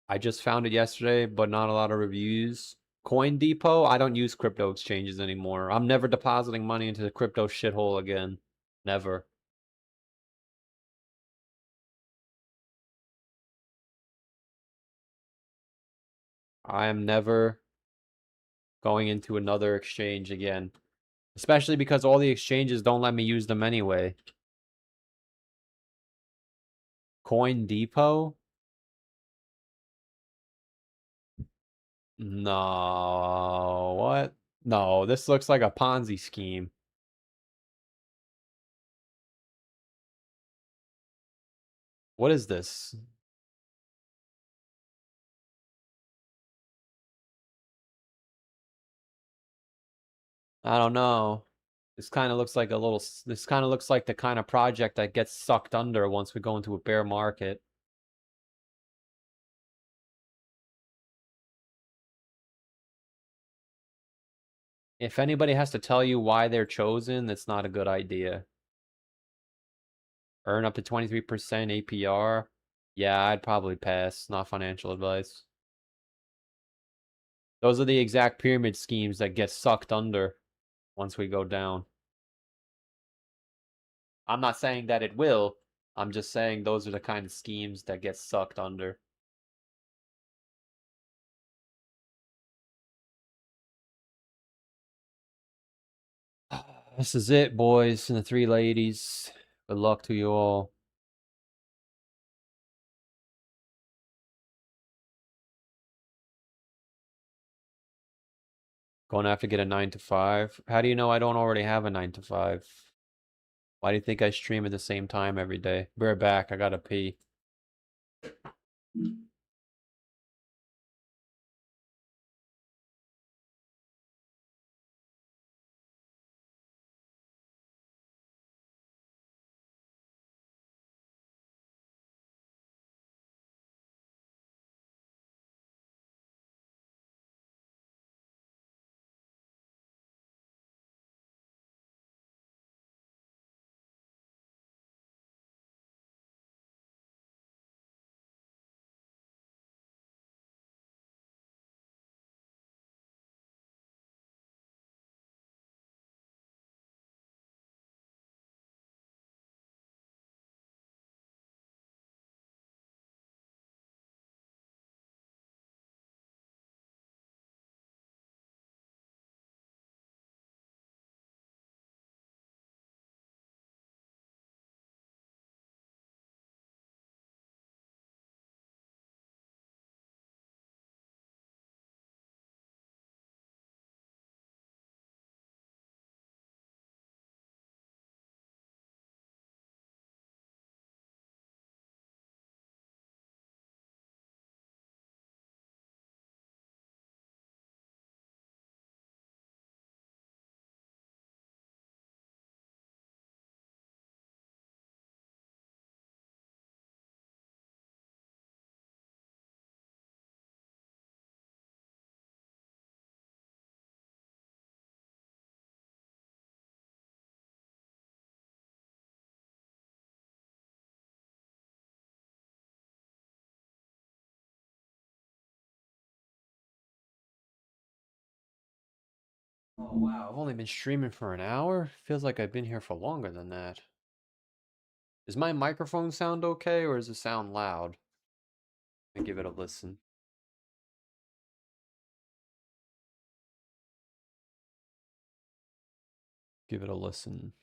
I just found it yesterday, but not a lot of reviews. Coin Depot? I don't use crypto exchanges anymore. I'm never depositing money into the crypto shithole again. Never. I am never going into another exchange again. Especially because all the exchanges don't let me use them anyway. Coin Depot? No, what? No, this looks like a Ponzi scheme. What is this? I don't know. This kind of looks like this kind of looks like the kind of project that gets sucked under once we go into a bear market. If anybody has to tell you why they're chosen, that's not a good idea. Earn up to 23% APR. Yeah, I'd probably pass. Not financial advice. Those are the exact pyramid schemes that get sucked under once we go down. I'm not saying that it will. I'm just saying those are the kind of schemes that get sucked under. This is it, boys and the three ladies. Good luck to you all. Going to have to get a 9 to 5. How do you know I don't already have a 9 to 5? Why do you think I stream at the same time every day? Be right back. I gotta pee. Oh wow, I've only been streaming for an hour? Feels like I've been here for longer than that. Does my microphone sound okay or does it sound loud? Let me give it a listen. Give it a listen.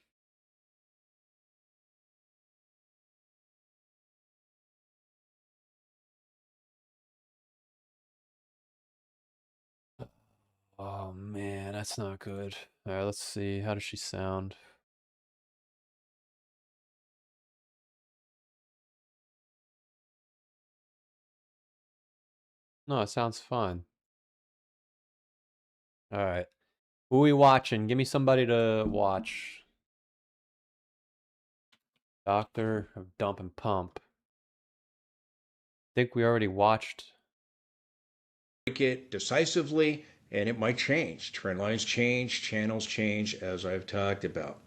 Oh man, that's not good. Alright, let's see. How does she sound? No, it sounds fine. Alright. Who are we watching? Give me somebody to watch. Doctor of Dump and Pump. Think we already watched. Break it decisively, and it might change. Trend lines change, channels change, as I've talked about.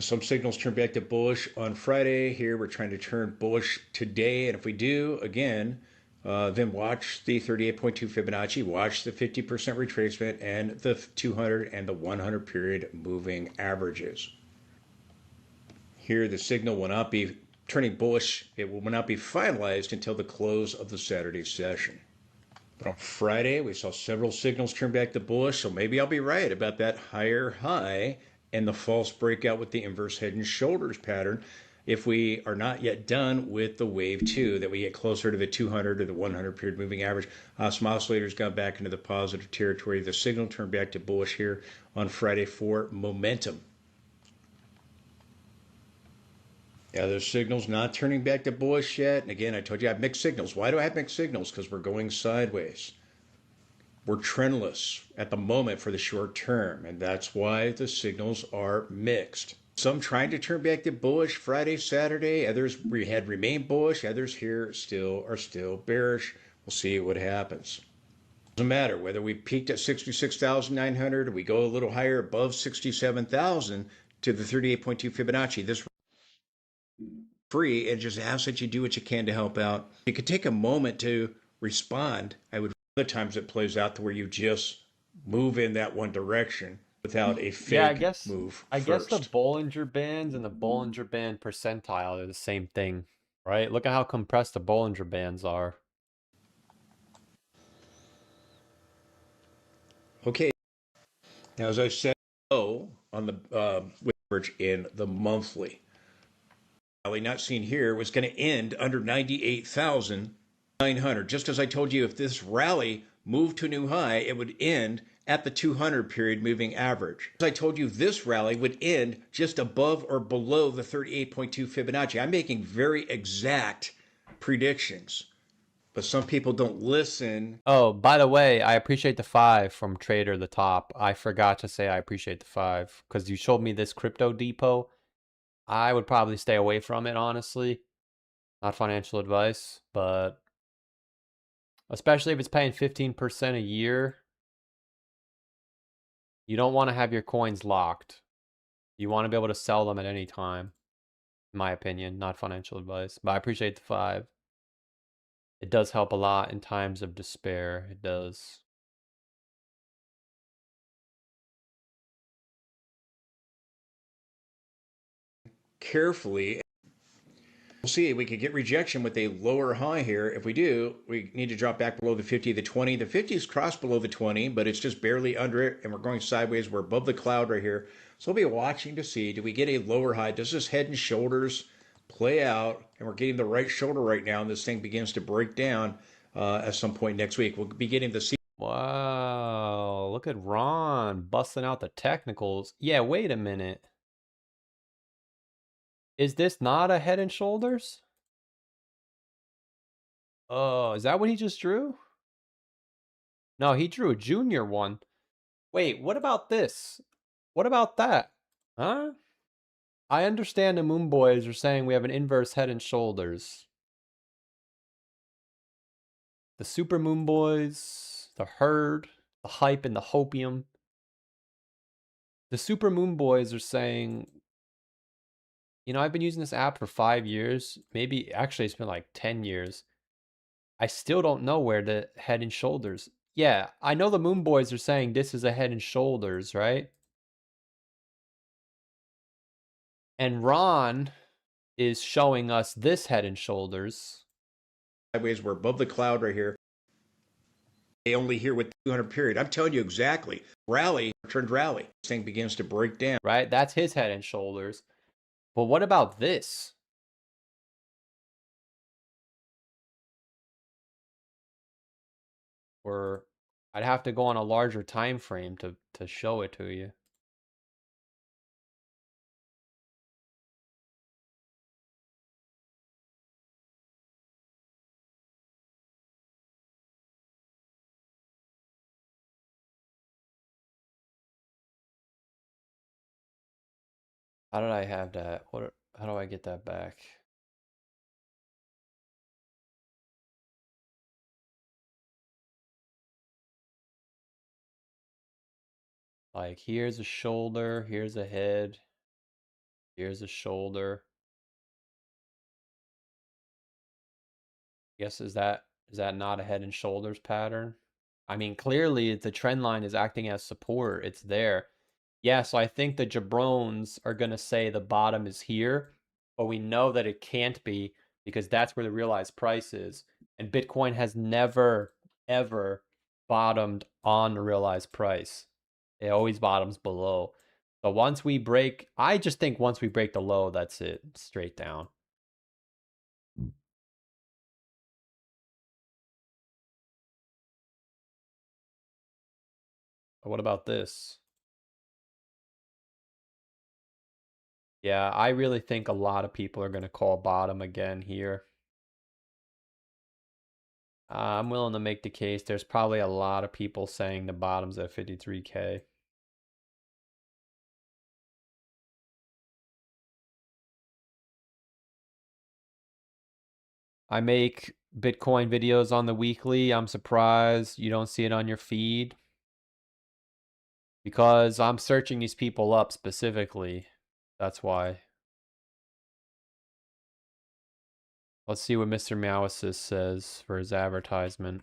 Some signals turn back to bullish on Friday. Here we're trying to turn bullish today, and if we do, again, then watch the 38.2 Fibonacci, watch the 50% retracement, and the 200 and the 100 period moving averages. Here the signal will not be turning bullish. It will not be finalized until the close of the Saturday session. But on Friday, we saw several signals turn back to bullish, so maybe I'll be right about that higher high and the false breakout with the inverse head and shoulders pattern if we are not yet done with the wave 2, that we get closer to the 200 or the 100 period moving average. Some oscillators got back into the positive territory. The signal turned back to bullish here on Friday for momentum. Yeah, there's signals not turning back to bullish yet. And again, I told you I have mixed signals. Why do I have mixed signals? Because we're going sideways. We're trendless at the moment for the short term, and that's why the signals are mixed. Some trying to turn back to bullish Friday, Saturday. Others had remained bullish. Others here are still bearish. We'll see what happens. Doesn't matter whether we peaked at 66,900 or we go a little higher above 67,000 to the 38.2 Fibonacci. This free and just ask that you do what you can to help out. You could take a moment to respond. I would other times it plays out to where you just move in that one direction. without a Yeah, fake move I guess the first. Bollinger Bands and the Bollinger Band percentile are the same thing, right? Look at how compressed the Bollinger Bands are. Okay, now as I said, low on the average in the monthly. Rally not seen here was going to end under 98,900. Just as I told you, if this rally moved to a new high, it would end at the 200 period moving average. As I told you, this rally would end just above or below the 38.2 Fibonacci. I'm making very exact predictions, but some people don't listen. Oh, by the way, I appreciate the 5 from Trader the Top. I forgot to say I appreciate the 5 because you showed me this crypto depot. I would probably stay away from it, honestly. Not financial advice, but especially if it's paying 15% a year, you don't want to have your coins locked. You want to be able to sell them at any time, in my opinion, not financial advice. But I appreciate the 5. It does help a lot in times of despair. It does. Carefully. We'll see. We could get rejection with a lower high here. If we do, we need to drop back below the 50, the 20. The 50 is crossed below the 20, but it's just barely under it, and we're going sideways. We're above the cloud right here. So we'll be watching to see, do we get a lower high? Does this head and shoulders play out? And we're getting the right shoulder right now, and this thing begins to break down at some point next week. We'll be getting the C. Wow, look at Ron busting out the technicals. Yeah, wait a minute. Is this not a head and shoulders? Oh, is that what he just drew? No, he drew a junior one. Wait, what about this? What about that? Huh? I understand the Moon Boys are saying we have an inverse head and shoulders. The Super Moon Boys, the Herd, the Hype, and the Hopium. The Super Moon Boys are saying, you know, I've been using this app for 5 years. Maybe, actually, it's been like 10 years. I still don't know where the head and shoulders. Yeah, I know the Moon Boys are saying this is a head and shoulders, right? And Ron is showing us this head and shoulders. Sideways, we're above the cloud right here. They only here with 200 period. I'm telling you exactly. Rally, turned rally. This thing begins to break down. Right? That's his head and shoulders. But what about this? Or I'd have to go on a larger time frame to show it to you. How did I have that? How do I get that back? Like here's a shoulder, here's a head, here's a shoulder. Guess is that not a head and shoulders pattern? I mean, clearly the trend line is acting as support. It's there. Yeah, so I think the jabrones are going to say the bottom is here, but we know that it can't be because that's where the realized price is. And Bitcoin has never, ever bottomed on the realized price. It always bottoms below. So once we break, I just think once we break the low, that's it, straight down. But what about this? Yeah, I really think a lot of people are going to call bottom again here. I'm willing to make the case. There's probably a lot of people saying the bottom's at 53K. I make Bitcoin videos on the weekly. I'm surprised you don't see it on your feed because I'm searching these people up specifically. That's why. Let's see what Mr. Meowasis says for his advertisement.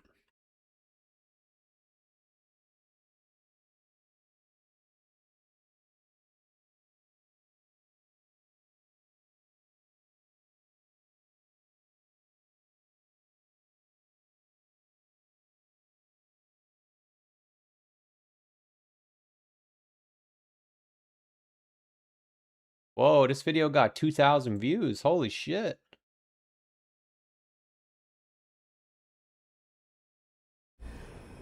Whoa, this video got 2,000 views. Holy shit.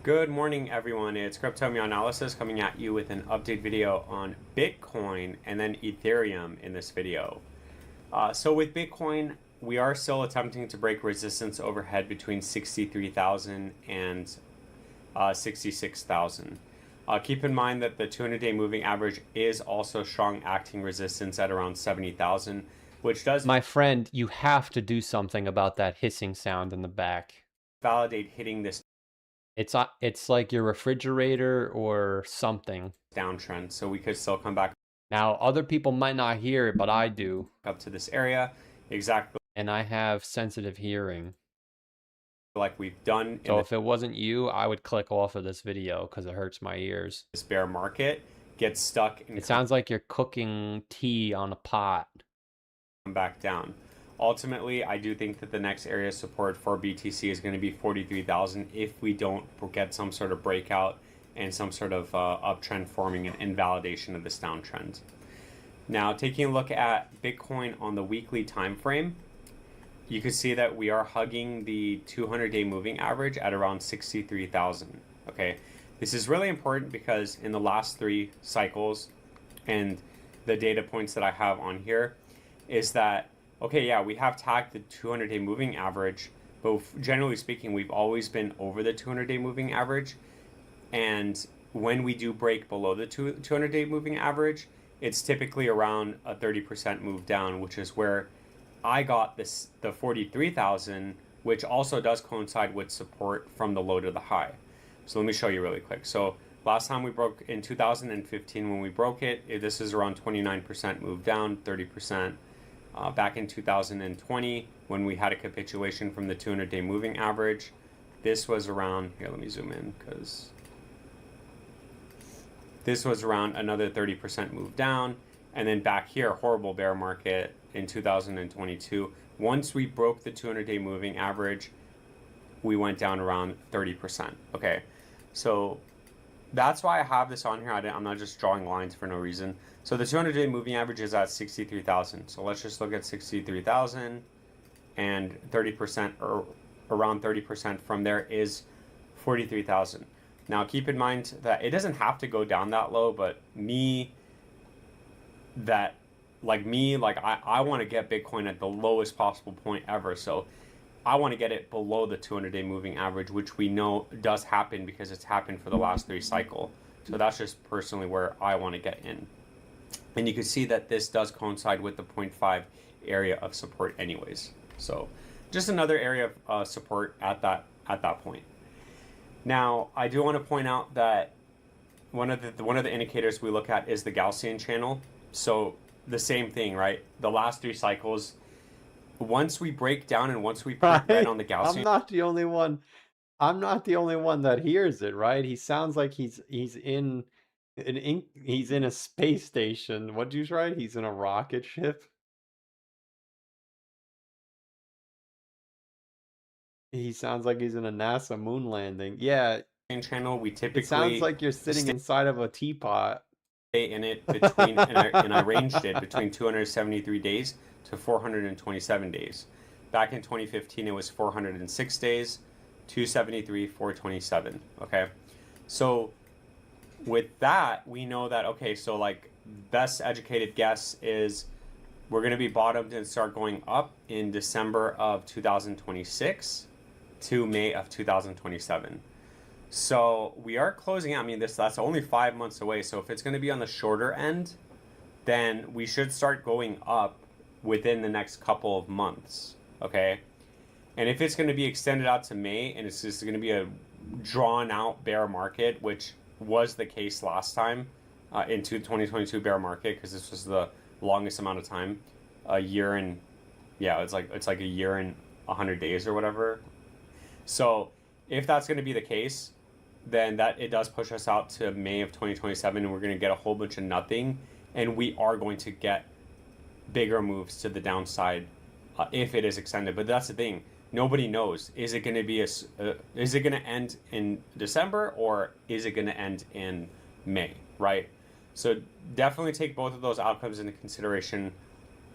Good morning, everyone. It's Crypto Analysis coming at you with an update video on Bitcoin and then Ethereum in this video. So with Bitcoin, we are still attempting to break resistance overhead between 63,000 and 66,000. Keep in mind that the 200-day moving average is also strong acting resistance at around 70,000, which does, My friend, you have to do something about that hissing sound in the back. validate hitting this It's like your refrigerator or something. downtrend. So we could still come back Now, other people might not hear it, but I do. up to this area exactly And I have sensitive hearing. like we've done So in if it wasn't you, I would click off of this video because it hurts my ears. this bear market, get stuck and It sounds like you're cooking tea on a pot. come back down. Ultimately, I do think that the next area of support for BTC is going to be 43,000 if we don't get some sort of breakout and some sort of uptrend forming an invalidation of this downtrend. Now, taking a look at Bitcoin on the weekly time frame, you can see that we are hugging the 200-day moving average at around 63,000. Okay, this is really important because in the last 3 cycles and the data points that I have on here is that, okay, yeah, we have tagged the 200-day moving average, but generally speaking, we've always been over the 200-day moving average. And when we do break below the 200-day moving average, it's typically around a 30% move down, which is where I got the 43,000, which also does coincide with support from the low to the high. So let me show you really quick. So last time we broke in 2015, when we broke it, this is around 29% move down, 30%. Back in 2020, when we had a capitulation from the 200-day moving average, this was around, here, let me zoom in because this was around another 30% move down. And then back here, horrible bear market in 2022. Once we broke the 200-day moving average, we went down around 30%. Okay, so that's why I have this on here. I'm not just drawing lines for no reason. So the 200-day moving average is at 63,000. So let's just look at 63,000 and 30% or around 30% from there is 43,000. Now keep in mind that it doesn't have to go down that low, but I want to get Bitcoin at the lowest possible point ever. So I want to get it below the 200-day moving average, which we know does happen because it's happened for the last 3 cycles. So that's just personally where I want to get in. And you can see that this does coincide with the 0.5 area of support anyways. So just another area of support at that point. Now, I do want to point out that one of the indicators we look at is the Gaussian channel. So the same thing, right? The last 3 cycles, once we break down and once we print red on the Gaussian, I'm not the only one. I'm not the only one that hears it, right? He sounds like he's in a space station. What'd you write? He's in a rocket ship. He sounds like he's in a NASA moon landing. Yeah, channel, we it typically sounds like you're sitting inside of a teapot. stay in it between, and I ranged it between 273 days to 427 days. Back in 2015, it was 406 days, 273, 427. Okay, so with that, we know that, okay, so like best educated guess is we're going to be bottomed and start going up in December of 2026 to May of 2027. So we are closing out. I mean, that's only 5 months away. So if it's going to be on the shorter end, then we should start going up within the next couple of months. Okay. And if it's going to be extended out to May and it's just going to be a drawn out bear market, which was the case last time into 2022 bear market, because this was the longest amount of time, a year and it's like a year and 100 days or whatever. So if that's going to be the case, then that it does push us out to May of 2027, and we're going to get a whole bunch of nothing, and we are going to get bigger moves to the downside if it is extended. But that's the thing, nobody knows. Is it going to be is it going to end in December, or is it going to end in May, right? So definitely take both of those outcomes into consideration.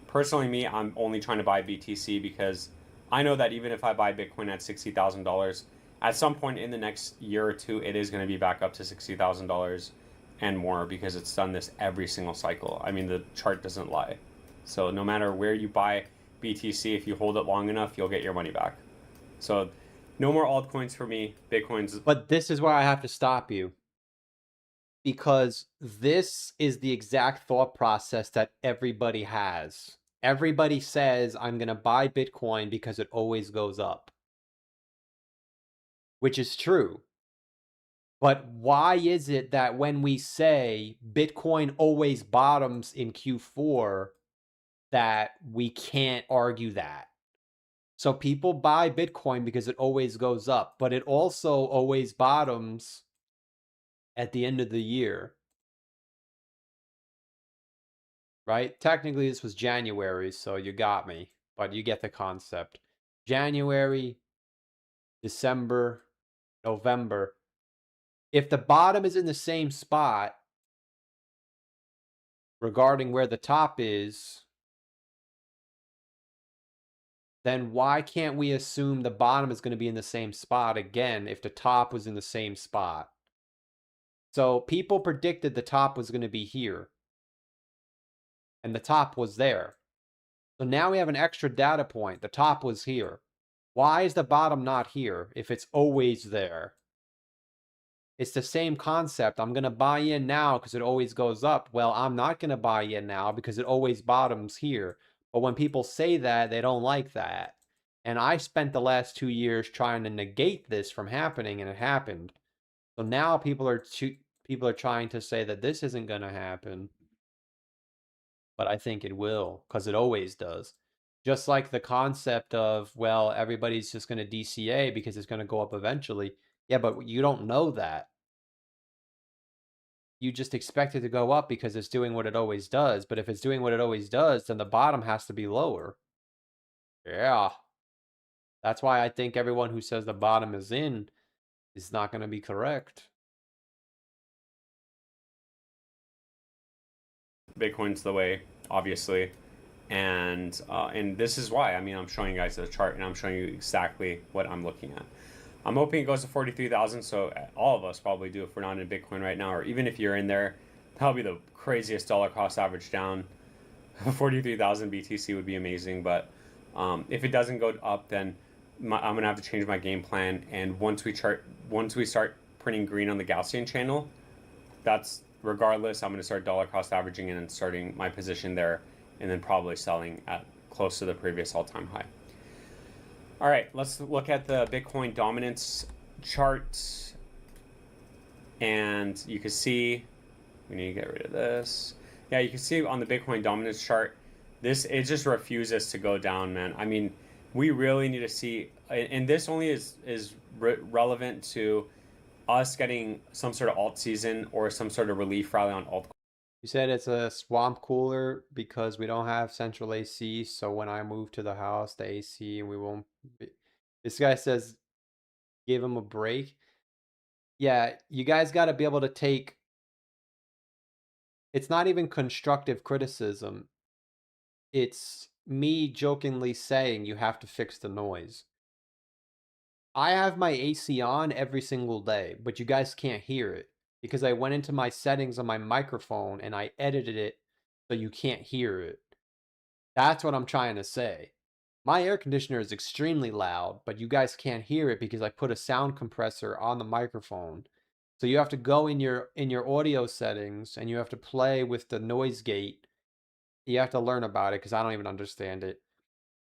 Personally, me, I'm only trying to buy BTC because I know that even if I buy Bitcoin at $60,000, at some point in the next year or two, it is going to be back up to $60,000 and more because it's done this every single cycle. I mean, the chart doesn't lie. So no matter where you buy BTC, if you hold it long enough, you'll get your money back. So no more altcoins for me. Bitcoin's. But this is where I have to stop you. Because this is the exact thought process that everybody has. Everybody says, I'm going to buy Bitcoin because it always goes up. Which is true. But why is it that when we say Bitcoin always bottoms in Q4, that we can't argue that? So people buy Bitcoin because it always goes up, but it also always bottoms at the end of the year. Right? Technically, this was January, so you got me, but you get the concept. January, December, November. If the bottom is in the same spot regarding where the top is, then why can't we assume the bottom is going to be in the same spot again if the top was in the same spot? So people predicted the top was going to be here, and the top was there. So now we have an extra data point. The top was here. Why is the bottom not here if it's always there? It's the same concept. I'm going to buy in now because it always goes up. Well, I'm not going to buy in now because it always bottoms here. But when people say that, they don't like that. And I spent the last 2 years trying to negate this from happening, and it happened. So now people are trying to say that this isn't going to happen. But I think it will, because it always does. Just like the concept of, well, everybody's just going to DCA because it's going to go up eventually. Yeah, but you don't know that. You just expect it to go up because it's doing what it always does. But if it's doing what it always does, then the bottom has to be lower. Yeah. That's why I think everyone who says the bottom is in is not going to be correct. Bitcoin's the way, obviously. And this is why. I mean, I'm showing you guys the chart, and I'm showing you exactly what I'm looking at. I'm hoping it goes to 43,000, so all of us probably do if we're not in Bitcoin right now, or even if you're in there, that'll be the craziest dollar cost average down. 43,000 BTC would be amazing, but if it doesn't go up, then I'm gonna have to change my game plan. And once we start printing green on the Gaussian channel, that's regardless. I'm gonna start dollar cost averaging and starting my position there, and then probably selling at close to the previous all-time high. All right, let's look at the Bitcoin dominance chart. And you can see, we need to get rid of this. Yeah, you can see on the Bitcoin dominance chart, it just refuses to go down, man. I mean, we really need to see, and this only is relevant to us getting some sort of alt season or some sort of relief rally on altcoin. You said it's a swamp cooler because we don't have central AC, so when I move to the house, the AC, we won't be... This guy says, give him a break. Yeah, you guys got to be able to take... It's not even constructive criticism. It's me jokingly saying you have to fix the noise. I have my AC on every single day, but you guys can't hear it because I went into my settings on my microphone and I edited it so you can't hear it. That's what I'm trying to say. My air conditioner is extremely loud, but you guys can't hear it because I put a sound compressor on the microphone. So you have to go in your audio settings and you have to play with the noise gate. You have to learn about it because I don't even understand it.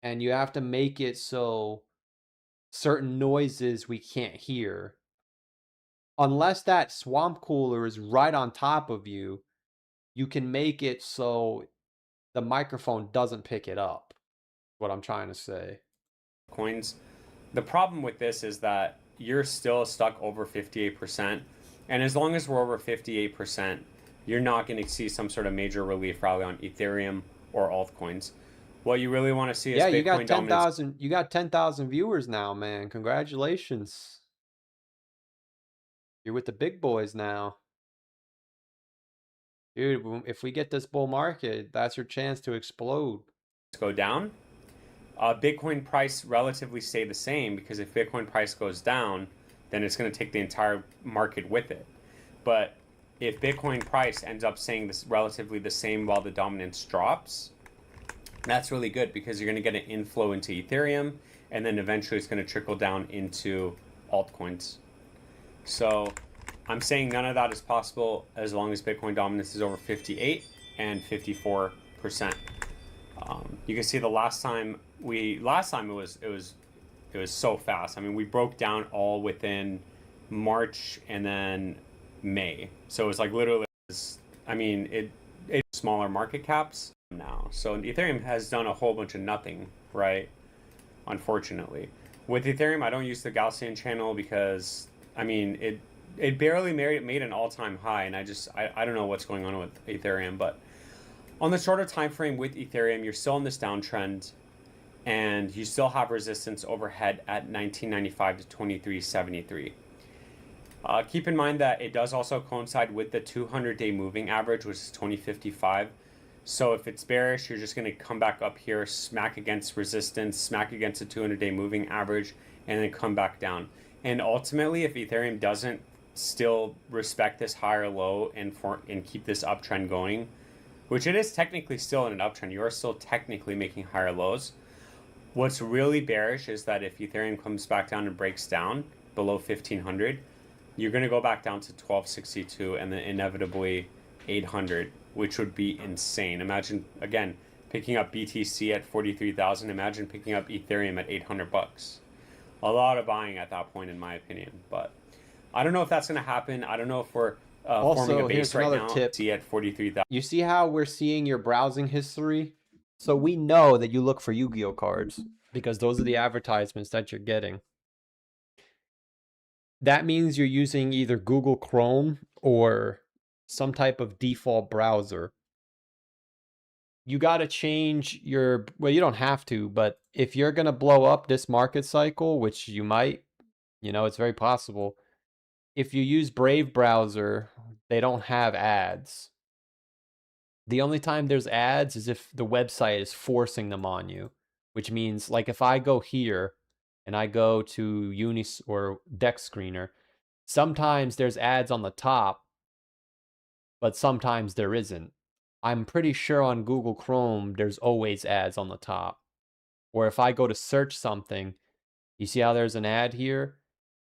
And you have to make it so certain noises we can't hear. Unless that swamp cooler is right on top of you, you can make it so the microphone doesn't pick it up. What I'm trying to say. Coins. The problem with this is that you're still stuck over 58%. And as long as we're over 58%, you're not going to see some sort of major relief rally on Ethereum or altcoins. What you really want to see is Bitcoin you got 10,000. You got 10,000 viewers now, man. Congratulations. You're with the big boys now. Dude, if we get this bull market, that's your chance to explode. Go down. Bitcoin price relatively stay the same, because if Bitcoin price goes down, then it's going to take the entire market with it. But if Bitcoin price ends up staying this relatively the same while the dominance drops, that's really good, because you're going to get an inflow into Ethereum, and then eventually it's going to trickle down into altcoins. So I'm saying none of that is possible as long as Bitcoin dominance is over 58 and 54%. You can see the last time it was so fast. I mean, we broke down all within March and then May. So it was like literally, I mean, it's smaller market caps now. So Ethereum has done a whole bunch of nothing, right? Unfortunately, with Ethereum, I don't use the Gaussian channel because, I mean, it barely made an all-time high, and I don't know what's going on with Ethereum. But on the shorter time frame with Ethereum, you're still in this downtrend, and you still have resistance overhead at 1995 to 2373. Keep in mind that it does also coincide with the 200-day moving average, which is 2055. So if it's bearish, you're just going to come back up here, smack against resistance, smack against the 200-day moving average, and then come back down. And ultimately, if Ethereum doesn't still respect this higher low and keep this uptrend going, which it is technically still in an uptrend, you are still technically making higher lows. What's really bearish is that if Ethereum comes back down and breaks down below 1500, you're going to go back down to 1262 and then inevitably 800, which would be insane. Imagine, again, picking up BTC at 43,000. Imagine picking up Ethereum at 800 bucks. A lot of buying at that point, in my opinion. But I don't know if that's going to happen. I don't know if we're forming a base right now. Tip. See at 43,000. You see how we're seeing your browsing history? So we know that you look for Yu-Gi-Oh cards because those are the advertisements that you're getting. That means you're using either Google Chrome or some type of default browser. You got to change your, well, you don't have to, but if you're going to blow up this market cycle, which you might, you know, it's very possible. If you use Brave browser, they don't have ads. The only time there's ads is if the website is forcing them on you, which means like if I go here and I go to Unis or Dex Screener, sometimes there's ads on the top, but sometimes there isn't. I'm pretty sure on Google Chrome, there's always ads on the top. Or if I go to search something, you see how there's an ad here?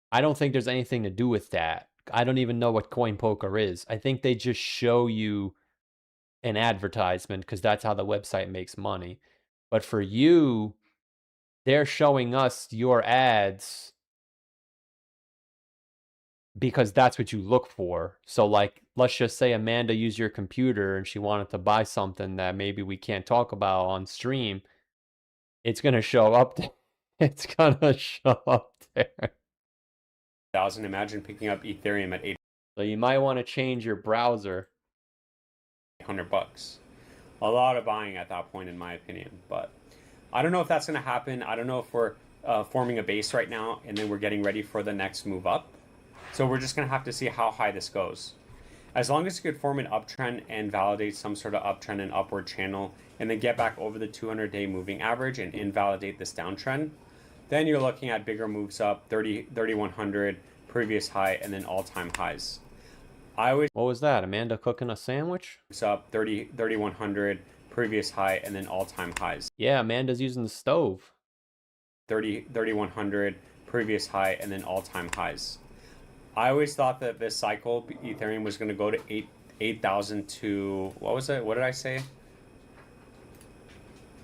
I don't think there's anything to do with that. I don't even know what Coin Poker is. I think they just show you an advertisement because that's how the website makes money. But for you, they're showing us your ads because that's what you look for. So like, let's just say Amanda used your computer and she wanted to buy something that maybe we can't talk about on stream. It's going to show up there. It's going to show up there. Imagine picking up Ethereum at 800. So you might want to change your browser. 100 bucks. A lot of buying at that point, in my opinion. But I don't know if that's going to happen. I don't know if we're forming a base right now and then we're getting ready for the next move up. So we're just going to have to see how high this goes. As long as you could form an uptrend and validate some sort of uptrend and upward channel and then get back over the 200-day moving average and invalidate this downtrend, then you're looking at bigger moves up, 3,100, previous high, and then all-time highs. What was that? Amanda cooking a sandwich? It's up 3,100, previous high, and then all-time highs. Yeah, Amanda's using the stove. 3,100, previous high, and then all-time highs. I always thought that this cycle, Ethereum was going to go to 8,000 to, what was it? What did I say?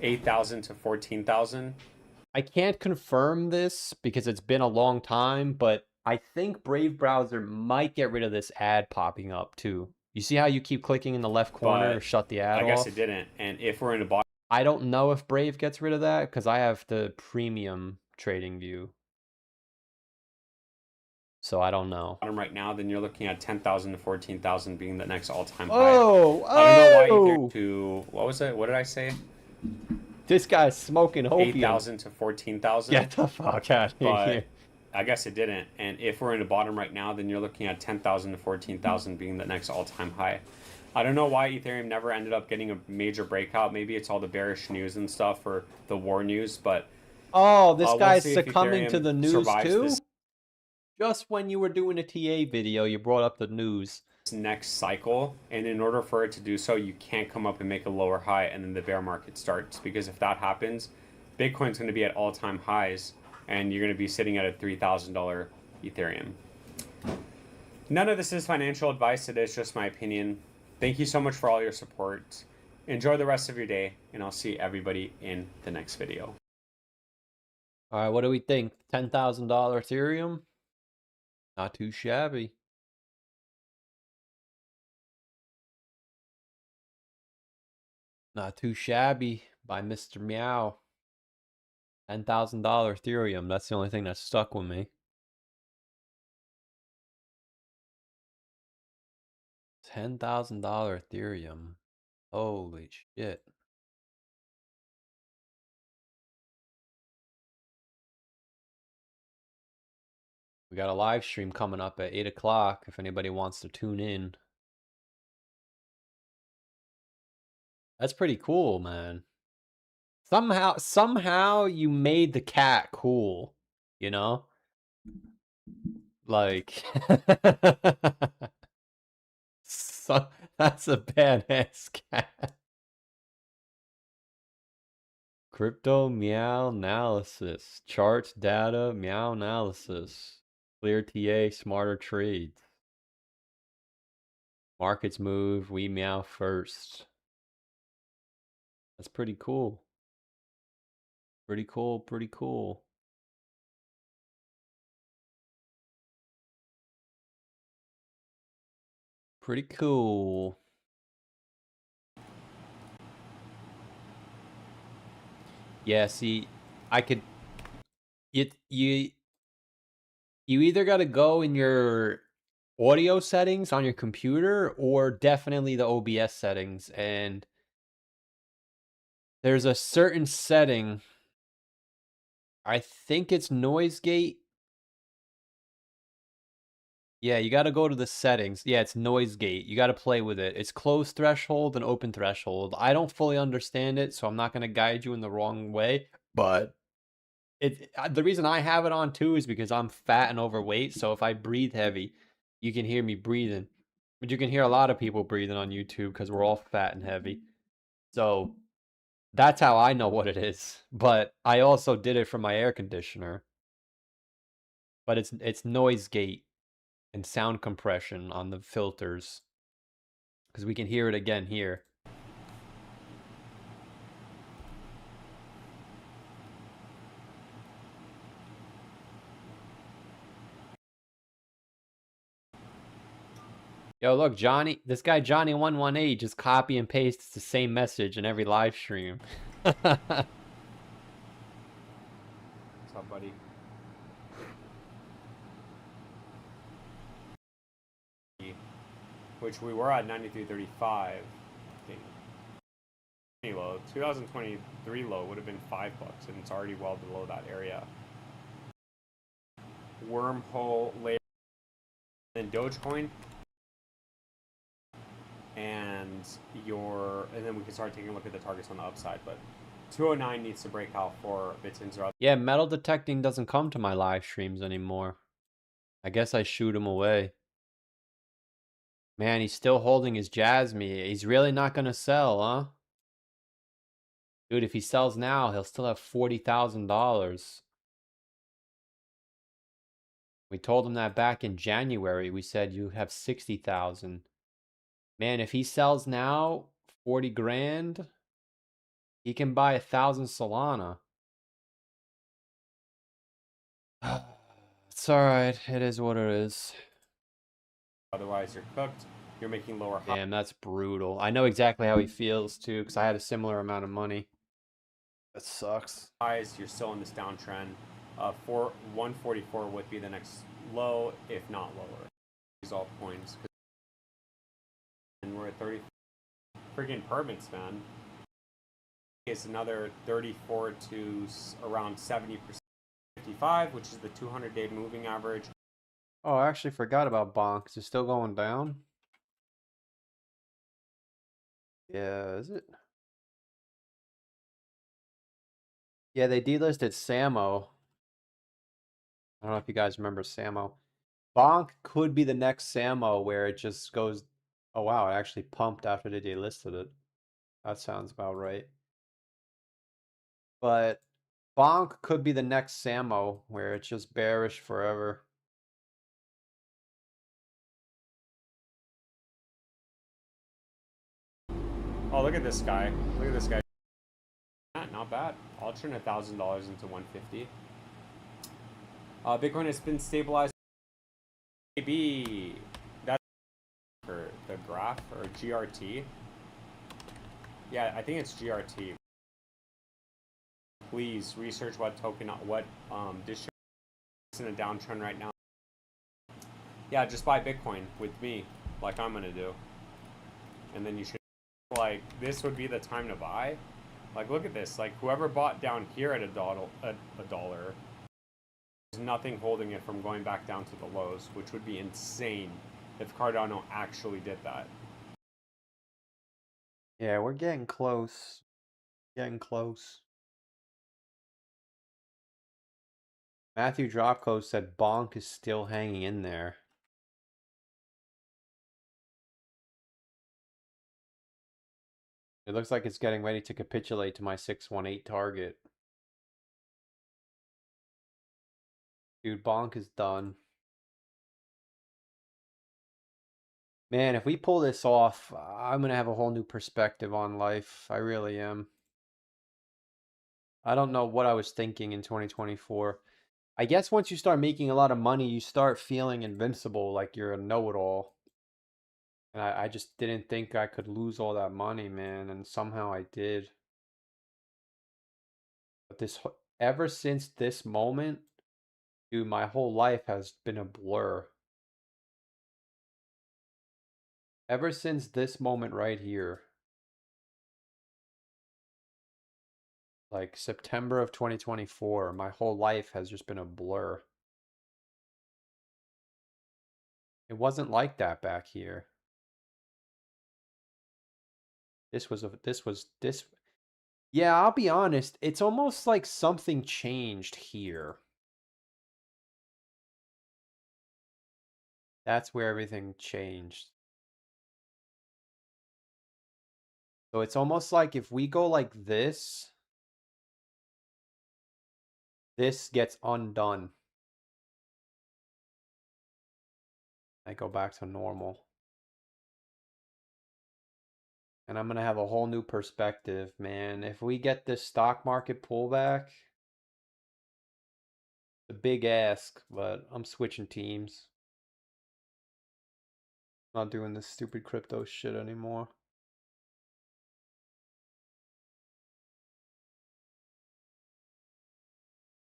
8,000 to 14,000. I can't confirm this because it's been a long time, but I think Brave browser might get rid of this ad popping up too. You see how you keep clicking in the left corner to shut the ad off? I guess it didn't. And if we're in a bottom, I don't know if Brave gets rid of that because I have the premium trading view. So I don't know. Right now, then you're looking at 10,000 to 14,000 being the next all-time high. I don't know why you to, what was it? What did I say? This guy's smoking opium. 8,000 to 14,000. Get the fuck out of here. I guess it didn't. And if we're in the bottom right now, then you're looking at 10,000 to 14,000 being the next all-time high. I don't know why Ethereum never ended up getting a major breakout. Maybe it's all the bearish news and stuff, or the war news. But Oh, this we'll guy's see if succumbing to Ethereum the news survives too? this Just when you were doing a TA video, you brought up the news. next cycle, and in order for it to do so, you can't come up and make a lower high and then the bear market starts, because if that happens, Bitcoin's going to be at all-time highs and you're going to be sitting at a $3,000 Ethereum. None of this is financial advice. It is just my opinion. Thank you so much for all your support. Enjoy the rest of your day, and I'll see everybody in the next video. All right, what do we think? $10,000 Ethereum? Not too shabby. Not too shabby by Mr. Meow. $10,000 Ethereum. That's the only thing that stuck with me. $10,000 Ethereum. Holy shit. We got a live stream coming up at 8 o'clock if anybody wants to tune in. That's pretty cool, man. Somehow you made the cat cool, you know? Like, so, that's a badass cat. Crypto meow analysis. Charts, data, meow analysis. Clear TA, smarter trades. Markets move, we meow first. That's pretty cool. Pretty cool, pretty cool. Pretty cool. Yeah, see, I could you either got to go in your audio settings on your computer or definitely the OBS settings, and there's a certain setting, I think it's noise gate. Yeah, you got to go to the settings. Yeah, it's noise gate. You got to play with it. It's closed threshold and open threshold. I don't fully understand it, so I'm not going to guide you in the wrong way, but the reason I have it on too is because I'm fat and overweight, so if I breathe heavy, you can hear me breathing. But you can hear a lot of people breathing on YouTube because we're all fat and heavy. So that's how I know what it is. But I also did it from my air conditioner. But it's noise gate and sound compression on the filters, because we can hear it again here. Yo, look, Johnny, this guy Johnny118 just copy and pastes the same message in every live stream. What's up, buddy? Which we were at 93.35, I think. Low 2023 low would have been $5, and it's already well below that area. Wormhole layer, then Dogecoin, and then we can start taking a look at the targets on the upside. But 209 needs to break out for Bitcoin's. Yeah, metal detecting doesn't come to my live streams anymore. I guess I shoot him away. Man, he's still holding his Jasmine. He's really not going to sell, huh? Dude, if he sells now, he'll still have $40,000. We told him that back in January. We said you have 60,000. Man, if he sells now 40 grand, he can buy 1,000 Solana. It's all right. It is what it is. Otherwise, you're cooked. You're making lower highs. Damn, that's brutal. I know exactly how he feels too, because I had a similar amount of money. That sucks. You're still in this downtrend. 144 would be the next low, if not lower. These altcoins. And we're at 30 freaking permits, man. It's another 34 to around 70%, 55, which is the 200-day moving average. Oh, I actually forgot about bonks. It's still going down. Yeah, is it? Yeah, they delisted Samo. I don't know if you guys remember Samo. Bonk could be the next Samo where it just goes, oh wow, it actually pumped after they delisted it. That sounds about right. But Bonk could be the next Samo where it's just bearish forever. Oh, look at this guy. Look at this guy. Not bad. I'll turn $1,000 into 150. Bitcoin has been stabilized. Maybe that's for the graph or GRT. Yeah, I think it's GRT. Please research what token, what this is in a downtrend right now. Yeah, just buy Bitcoin with me, like I'm gonna do, and then you should, like, this would be the time to buy. Like, look at this. Like, whoever bought down here at a dollar, there's nothing holding it from going back down to the lows, which would be insane if Cardano actually did that. Yeah, we're getting close. Getting close. Matthew Dropco said Bonk is still hanging in there. It looks like it's getting ready to capitulate to my 618 target. Dude, Bonk is done. Man, if we pull this off, I'm going to have a whole new perspective on life. I really am. I don't know what I was thinking in 2024. I guess once you start making a lot of money, you start feeling invincible, like you're a know-it-all. And I just didn't think I could lose all that money, man, and somehow I did. But ever since this moment, dude, my whole life has been a blur. Ever since this moment right here, like September of 2024, my whole life has just been a blur. It wasn't like that back here. This. Yeah, I'll be honest. It's almost like something changed here. That's where everything changed. So it's almost like if we go like this gets undone. I go back to normal. And I'm going to have a whole new perspective, man. If we get this stock market pullback, it's a big ask, but I'm switching teams. Not doing this stupid crypto shit anymore.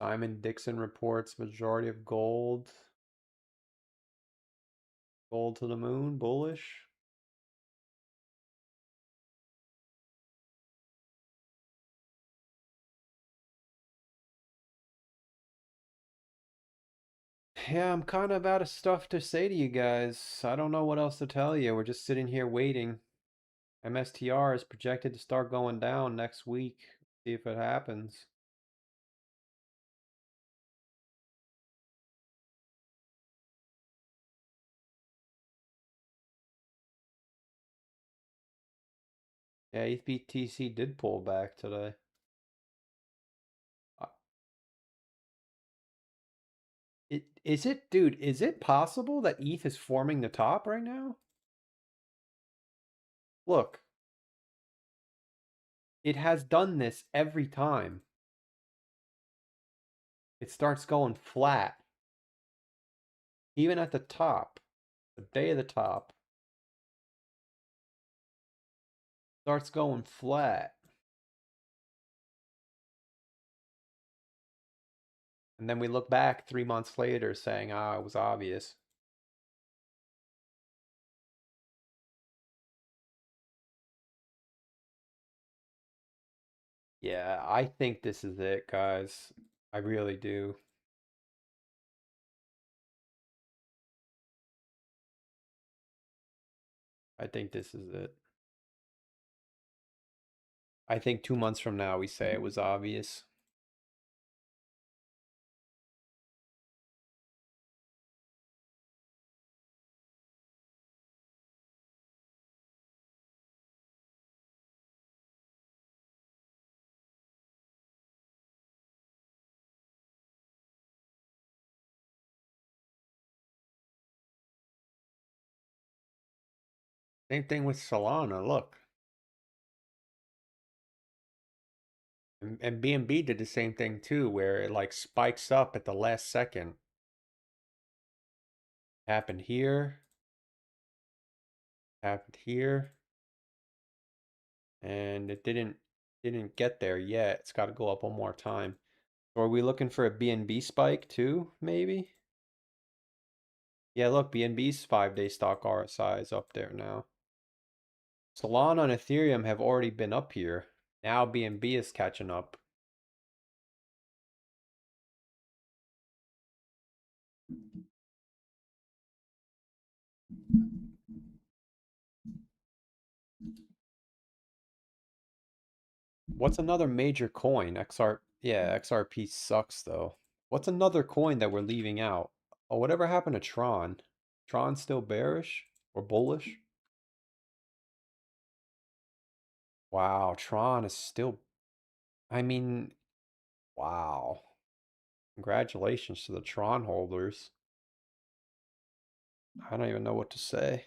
Simon Dixon reports majority of gold. Gold to the moon, bullish. Yeah, I'm kind of out of stuff to say to you guys. I don't know what else to tell you. We're just sitting here waiting. MSTR is projected to start going down next week. See if it happens. Yeah, ETH did pull back today. Dude, is it possible that ETH is forming the top right now? Look. It has done this every time. It starts going flat. Even at the top. The day of the top. Starts going flat. And then we look back 3 months later saying, it was obvious. Yeah, I think this is it, guys. I really do. I think this is it. I think 2 months from now we say it was obvious. Same thing with Solana, look. And BNB did the same thing too, where it like spikes up at the last second. Happened here. Happened here. And it didn't get there yet. It's got to go up one more time. So are we looking for a BNB spike too, maybe? Yeah, look, BNB's 5-day stock RSI is up there now. Solana and Ethereum have already been up here. Now BNB is catching up. What's another major coin? Yeah, XRP sucks though. What's another coin that we're leaving out? Oh, whatever happened to Tron? Tron still bearish or bullish? Wow, Tron is still, I mean, wow. Congratulations to the Tron holders. I don't even know what to say.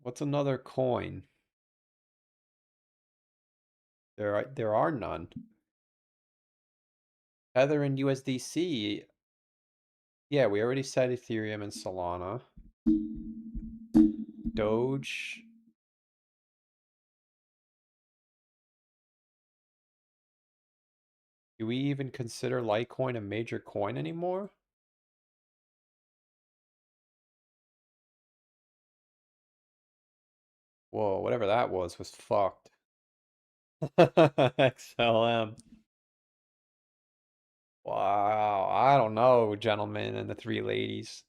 What's another coin? There are none. Tether and USDC. Yeah, we already said Ethereum and Solana. Doge. Do we even consider Litecoin a major coin anymore? Whoa, whatever that was fucked. XLM. Wow, I don't know, gentlemen and the three ladies.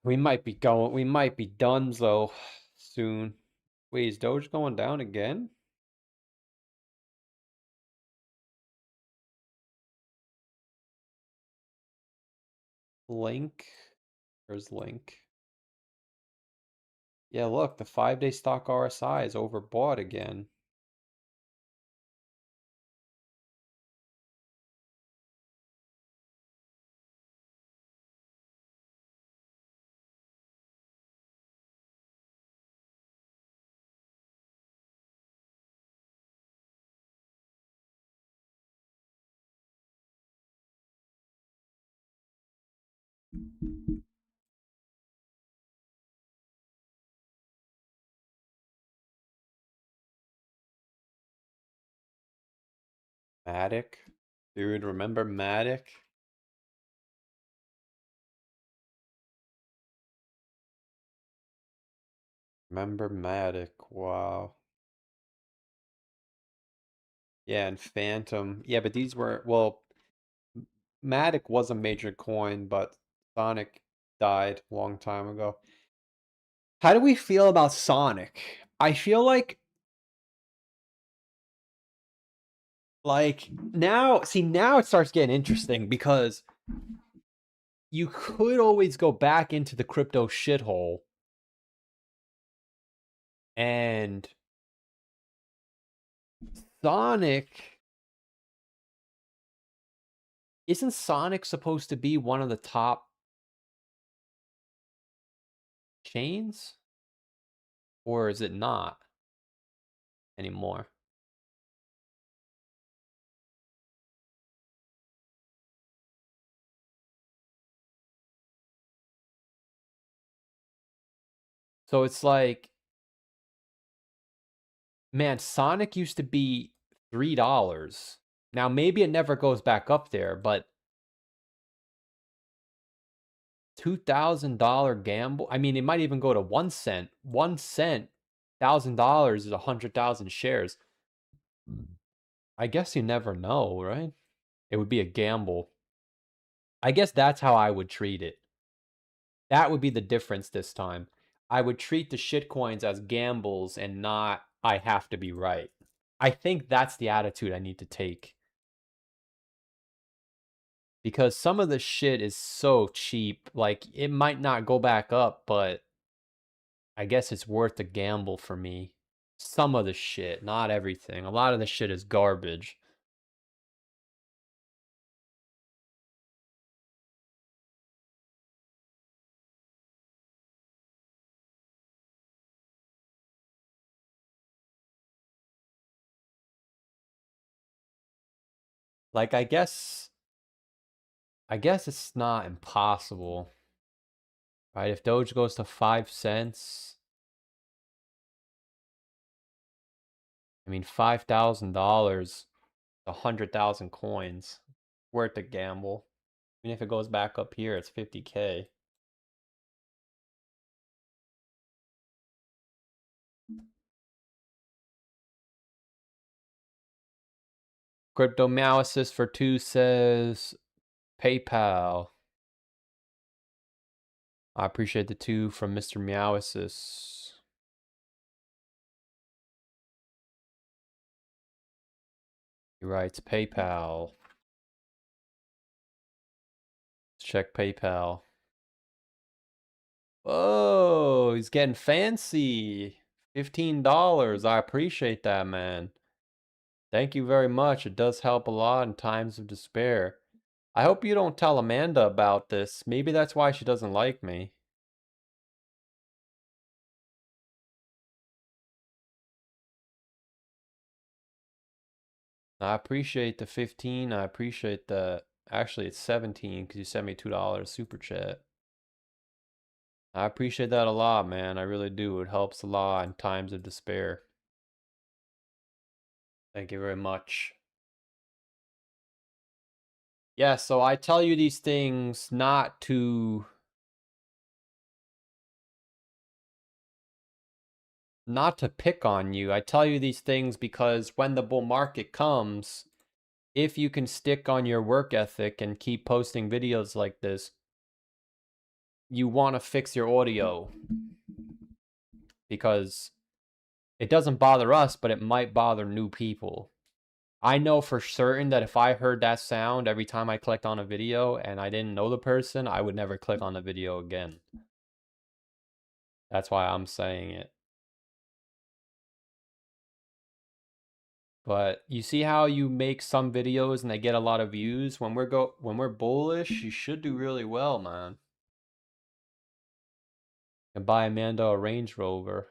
We might be done though soon. Wait, is Doge going down again? Link. Where's Link? Yeah, look, the 5-day stock RSI is overbought again. Matic. Dude, remember Matic? Remember Matic, wow. Yeah, and Phantom. Yeah, but these were, well, Matic was a major coin, but Sonic died a long time ago. How do we feel about Sonic? I feel like now, see, now it starts getting interesting because you could always go back into the crypto shithole and Sonic, isn't Sonic supposed to be one of the top chains? Or is it not anymore? So it's like, man, Sonic used to be $3. Now maybe it never goes back up there, but $2,000 gamble. I mean, it might even go to 1 cent. 1 cent, $1,000 is 100,000 shares. I guess you never know, right? It would be a gamble. I guess that's how I would treat it. That would be the difference this time. I would treat the shitcoins as gambles and not I have to be right. I think that's the attitude I need to take. Because some of the shit is so cheap. Like, it might not go back up, but I guess it's worth a gamble for me. Some of the shit, not everything. A lot of the shit is garbage. Like, I guess it's not impossible. Right? If Doge goes to 5 cents, I mean, $5,000, 100,000 coins, worth a gamble. Even if it goes back up here, it's 50K. Crypto Meowasis for 2 says PayPal. I appreciate the 2 from Mr. Meowasis. He writes PayPal. Let's check PayPal. Oh, he's getting fancy. $15. I appreciate that, man. Thank you very much. It does help a lot in times of despair. I hope you don't tell Amanda about this. Maybe that's why she doesn't like me. I appreciate the 15. I appreciate the... Actually, it's 17 because you sent me $2 super chat. I appreciate that a lot, man. I really do. It helps a lot in times of despair. Thank you very much. Yeah, so I tell you these things not to pick on you. I tell you these things because when the bull market comes, if you can stick on your work ethic and keep posting videos like this, you want to fix your audio. Because it doesn't bother us, but it might bother new people. I know for certain that if I heard that sound every time I clicked on a video and I didn't know the person, I would never click on the video again. That's why I'm saying it. But you see how you make some videos and they get a lot of views? When we're bullish, you should do really well, man. And buy Amanda a Range Rover.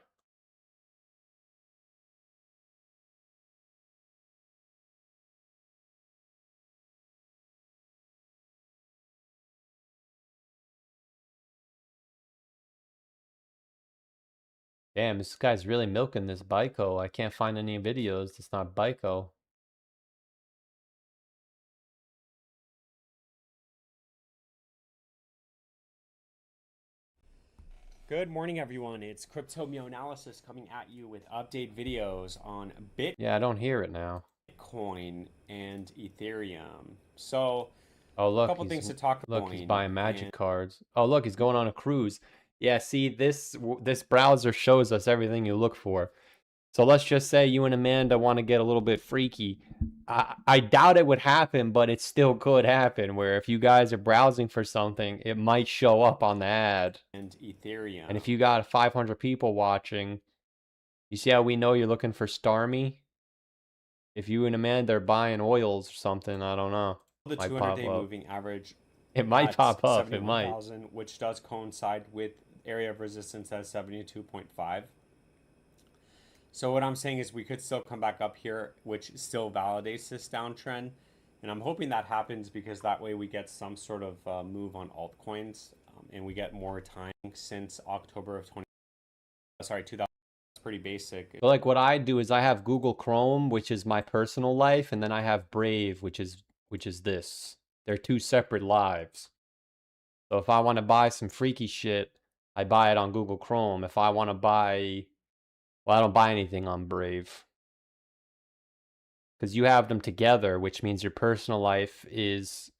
Damn, this guy's really milking this Bico. I can't find any videos that's not Bico. Good morning, everyone. It's Crypto Meo Analysis coming at you with update videos on Yeah, I don't hear it now. Bitcoin and Ethereum. So, Oh, look, a couple things to talk about. Look, he's buying magic cards. Oh, look, he's going on a cruise. Yeah, see, this browser shows us everything you look for. So let's just say you and Amanda want to get a little bit freaky. I doubt it would happen, but it still could happen, where if you guys are browsing for something, it might show up on the ad. And Ethereum. And if you got 500 people watching, you see how we know you're looking for Starmy? If you and Amanda are buying oils or something, I don't know. The 200-day moving average. It might pop up. It might. Which does coincide with area of resistance at 72.5. So what I'm saying is we could still come back up here, which still validates this downtrend. And I'm hoping that happens because that way we get some sort of move on altcoins and we get more time since October of 2000. It's pretty basic. But like what I do is I have Google Chrome, which is my personal life, and then I have Brave, which is this. They're 2 separate lives. So if I want to buy some freaky shit, I buy it on Google Chrome. If I want to buy... Well, I don't buy anything on Brave. Because you have them together, which means your personal life is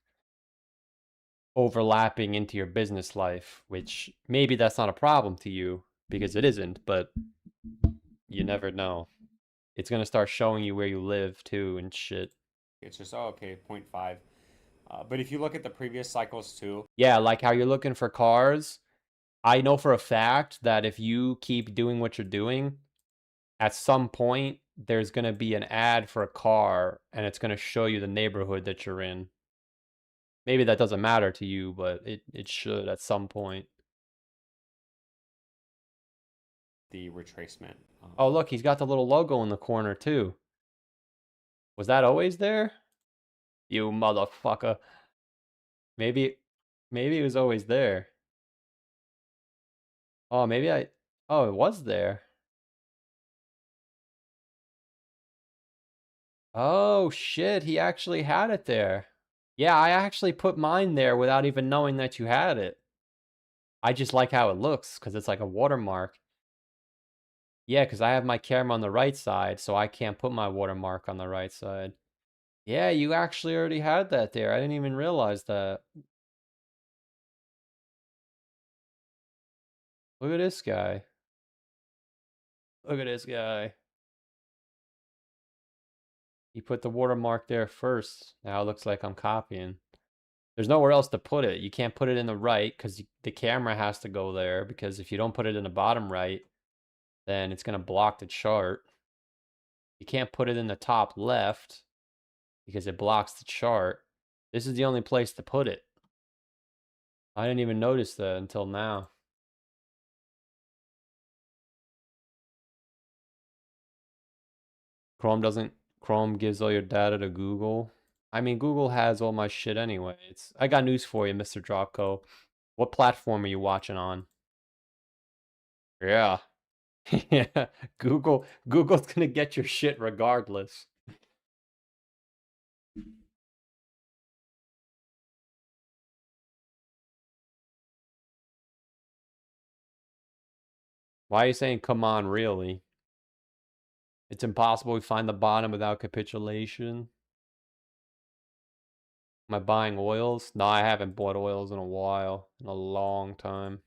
overlapping into your business life, which maybe that's not a problem to you because it isn't, but you never know. It's going to start showing you where you live too and shit. It's just, oh, okay, 0.5. But if you look at the previous cycles too. Yeah, like how you're looking for cars. I know for a fact that if you keep doing what you're doing, at some point, there's going to be an ad for a car and it's going to show you the neighborhood that you're in. Maybe that doesn't matter to you, but it should at some point. The retracement. Oh, look, he's got the little logo in the corner too. Was that always there? You motherfucker. Maybe it was always there. Oh, oh, it was there. Oh, shit, he actually had it there. Yeah, I actually put mine there without even knowing that you had it. I just like how it looks, because it's like a watermark. Yeah, because I have my camera on the right side, so I can't put my watermark on the right side. Yeah, you actually already had that there. I didn't even realize that. Look at this guy. Look at this guy. He put the watermark there first. Now it looks like I'm copying. There's nowhere else to put it. You can't put it in the right because the camera has to go there, because if you don't put it in the bottom right, then it's going to block the chart. You can't put it in the top left because it blocks the chart. This is the only place to put it. I didn't even notice that until now. Chrome gives all your data to Google. I mean, Google has all my shit anyway. I got news for you, Mr. Dropco. What platform are you watching on? Yeah. Yeah. Google's gonna get your shit regardless. Why are you saying come on, really? It's impossible to find the bottom without capitulation. Am I buying oils? No, I haven't bought oils in a while. In a long time.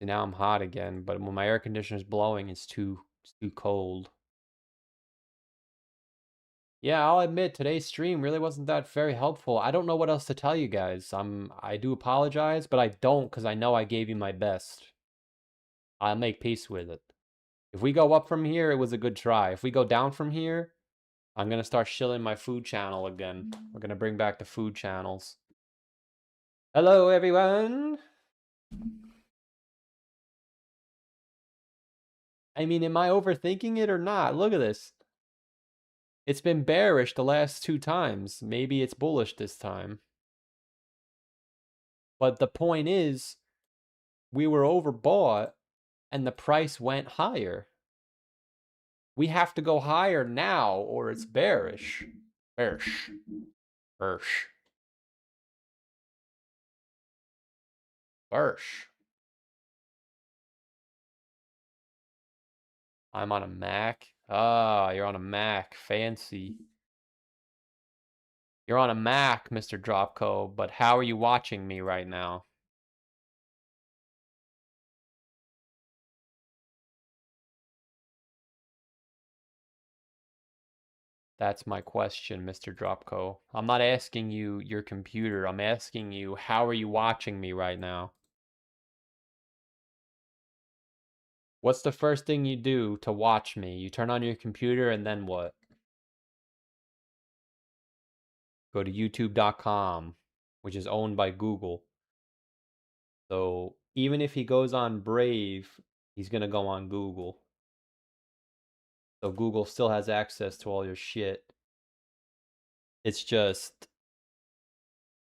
And now I'm hot again, but when my air conditioner's blowing, it's too cold. Yeah, I'll admit today's stream really wasn't that very helpful. I don't know what else to tell you guys. I do apologize, but I don't, because I know I gave you my best. I'll make peace with it. If we go up from here, it was a good try. If we go down from here, I'm going to start shilling my food channel again. We're going to bring back the food channels. Hello, everyone. I mean, am I overthinking it or not? Look at this. It's been bearish the last 2 times. Maybe it's bullish this time. But the point is, we were overbought and the price went higher. We have to go higher now or it's bearish. Bearish. Bearish. Bearish. I'm on a Mac. Ah, you're on a Mac. Fancy. You're on a Mac, Mr. Dropco, but how are you watching me right now? That's my question, Mr. Dropco. I'm not asking you your computer. I'm asking you, how are you watching me right now? What's the first thing you do to watch me? You turn on your computer and then what? Go to youtube.com, which is owned by Google. So even if he goes on Brave, he's going to go on Google. So Google still has access to all your shit. It's just,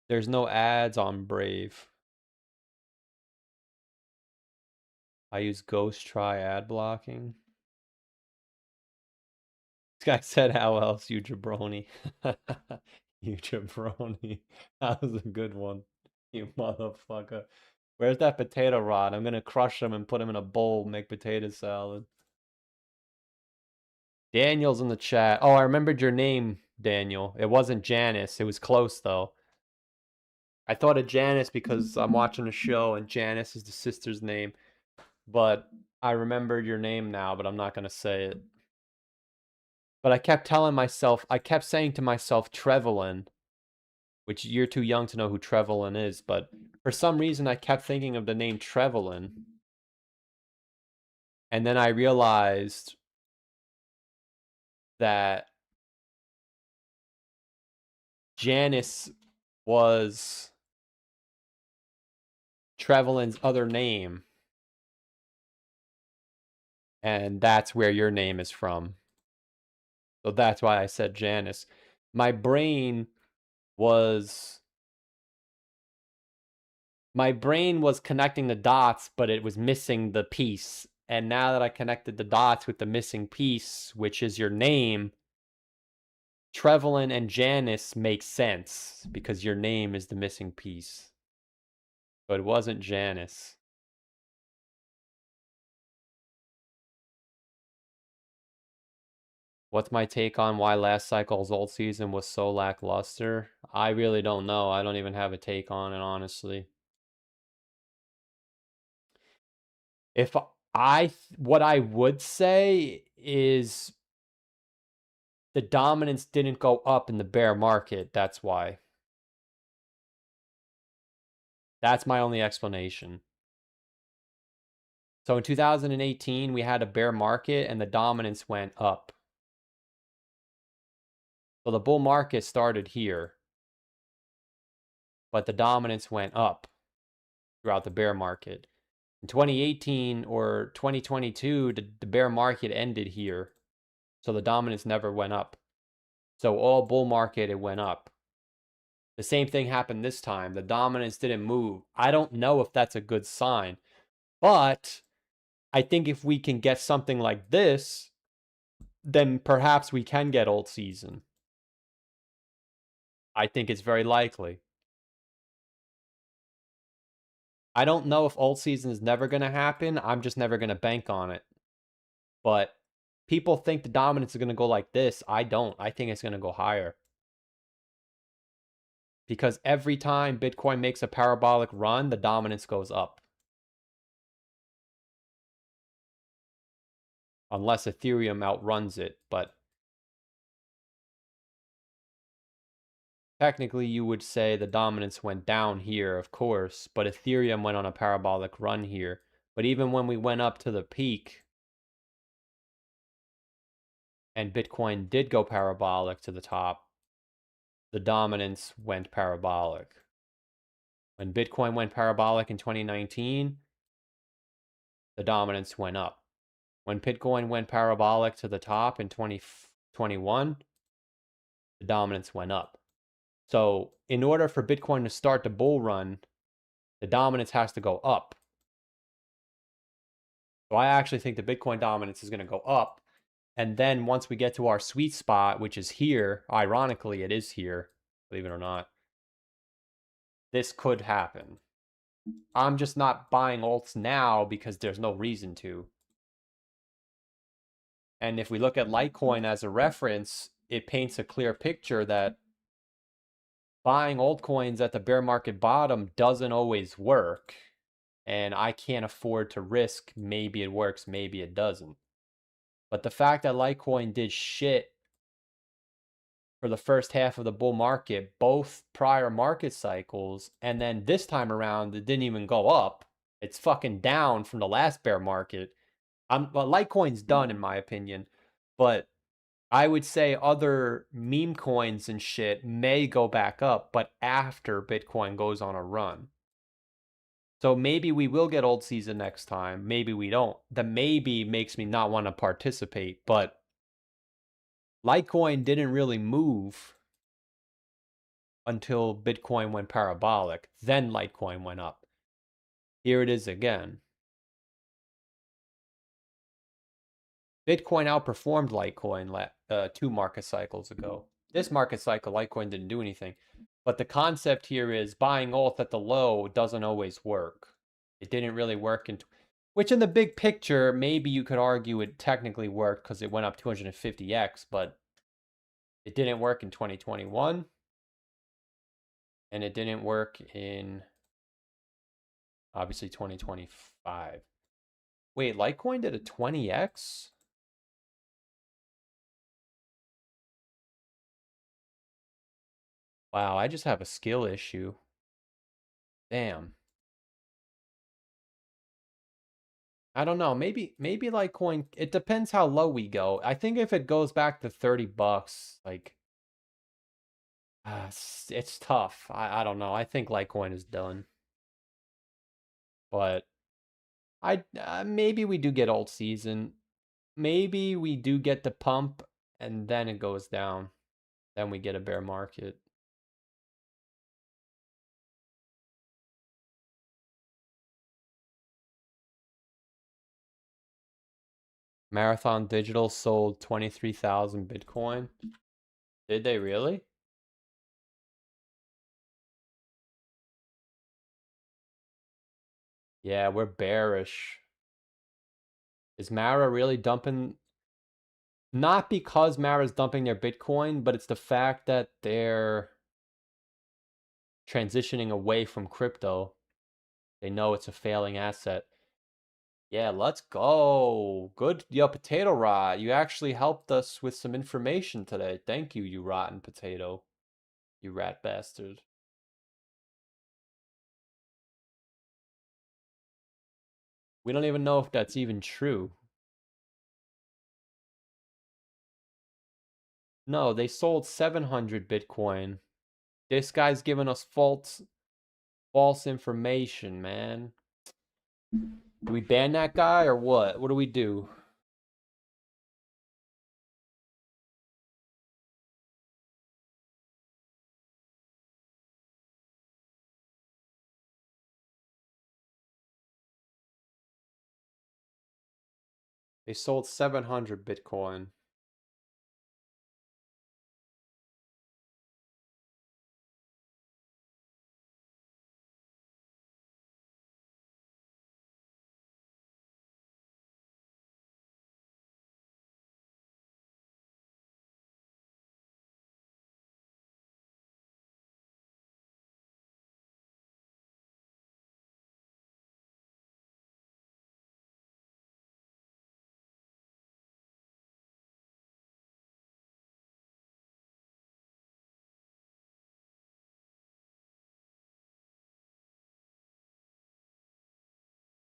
there's no ads on Brave. I use Ghost Try ad blocking. This guy said, how else, you jabroni? You jabroni. That was a good one. You motherfucker. Where's that potato rod? I'm gonna crush them and put them in a bowl, make potato salad. Daniel's in the chat. Oh, I remembered your name. Daniel. It wasn't Janice. It was close, though. I thought of Janice because I'm watching a show and Janice is the sister's name. But I remembered your name now, but I'm not going to say it. But I kept saying to myself, Trevelyan, which you're too young to know who Trevelyan is. But for some reason, I kept thinking of the name Trevelyan. And then I realized that Janice was Trevelyan's other name. And that's where your name is from. So that's why I said Janice. My brain was connecting the dots, but it was missing the piece. And now that I connected the dots with the missing piece, which is your name, Trevelyan and Janice make sense because your name is the missing piece. But it wasn't Janice. What's my take on why last cycle's alt season was so lackluster? I really don't know. I don't even have a take on it, honestly. What I would say is the dominance didn't go up in the bear market. That's why. That's my only explanation. So in 2018, we had a bear market and the dominance went up. So the bull market started here, but the dominance went up throughout the bear market. In 2018 or 2022, the bear market ended here. So the dominance never went up. So all bull market, it went up. The same thing happened this time. The dominance didn't move. I don't know if that's a good sign. But I think if we can get something like this, then perhaps we can get alt season. I think it's very likely. I don't know if alt season is never going to happen. I'm just never going to bank on it. But people think the dominance is going to go like this. I don't. I think it's going to go higher. Because every time Bitcoin makes a parabolic run, the dominance goes up. Unless Ethereum outruns it, but technically you would say the dominance went down here, of course, but Ethereum went on a parabolic run here. But even when we went up to the peak and Bitcoin did go parabolic to the top, the dominance went parabolic. When Bitcoin went parabolic in 2019, the dominance went up. When Bitcoin went parabolic to the top in 2021, the dominance went up. So in order for Bitcoin to start the bull run, the dominance has to go up. So I actually think the Bitcoin dominance is going to go up. And then once we get to our sweet spot, which is here, ironically, it is here, believe it or not, this could happen. I'm just not buying alts now because there's no reason to. And if we look at Litecoin as a reference, it paints a clear picture that buying altcoins at the bear market bottom doesn't always work. And I can't afford to risk maybe it works, maybe it doesn't. But the fact that Litecoin did shit for the first half of the bull market, both prior market cycles, and then this time around, it didn't even go up. It's fucking down from the last bear market. Litecoin's done, in my opinion. But I would say other meme coins and shit may go back up, but after Bitcoin goes on a run. So maybe we will get alt season next time. Maybe we don't. The maybe makes me not want to participate, but Litecoin didn't really move until Bitcoin went parabolic. Then Litecoin went up. Here it is again. Bitcoin outperformed Litecoin 2 market cycles ago. This market cycle, Litecoin didn't do anything. But the concept here is buying alt at the low doesn't always work. It didn't really work, which in the big picture, maybe you could argue it technically worked because it went up 250x, but It didn't work in 2021. And it didn't work in, obviously, 2025. Wait, Litecoin did a 20x? Wow, I just have a skill issue. Damn. I don't know. Maybe Litecoin, it depends how low we go. I think if it goes back to 30 bucks, like it's tough. I don't know. I think Litecoin is done. But maybe we do get alt season. Maybe we do get the pump and then it goes down. Then we get a bear market. Marathon Digital sold 23,000 Bitcoin. Did they really? Yeah, we're bearish. Is Mara really dumping? Not because Mara's dumping their Bitcoin, but it's the fact that they're transitioning away from crypto. They know it's a failing asset. Yeah, let's go. Good. Yo, Potato Rot, you actually helped us with some information today. Thank you, you rotten potato. You rat bastard. We don't even know if that's even true. No, they sold 700 Bitcoin. This guy's giving us false information, man. Do we ban that guy or what? What do we do? They sold 700 Bitcoin.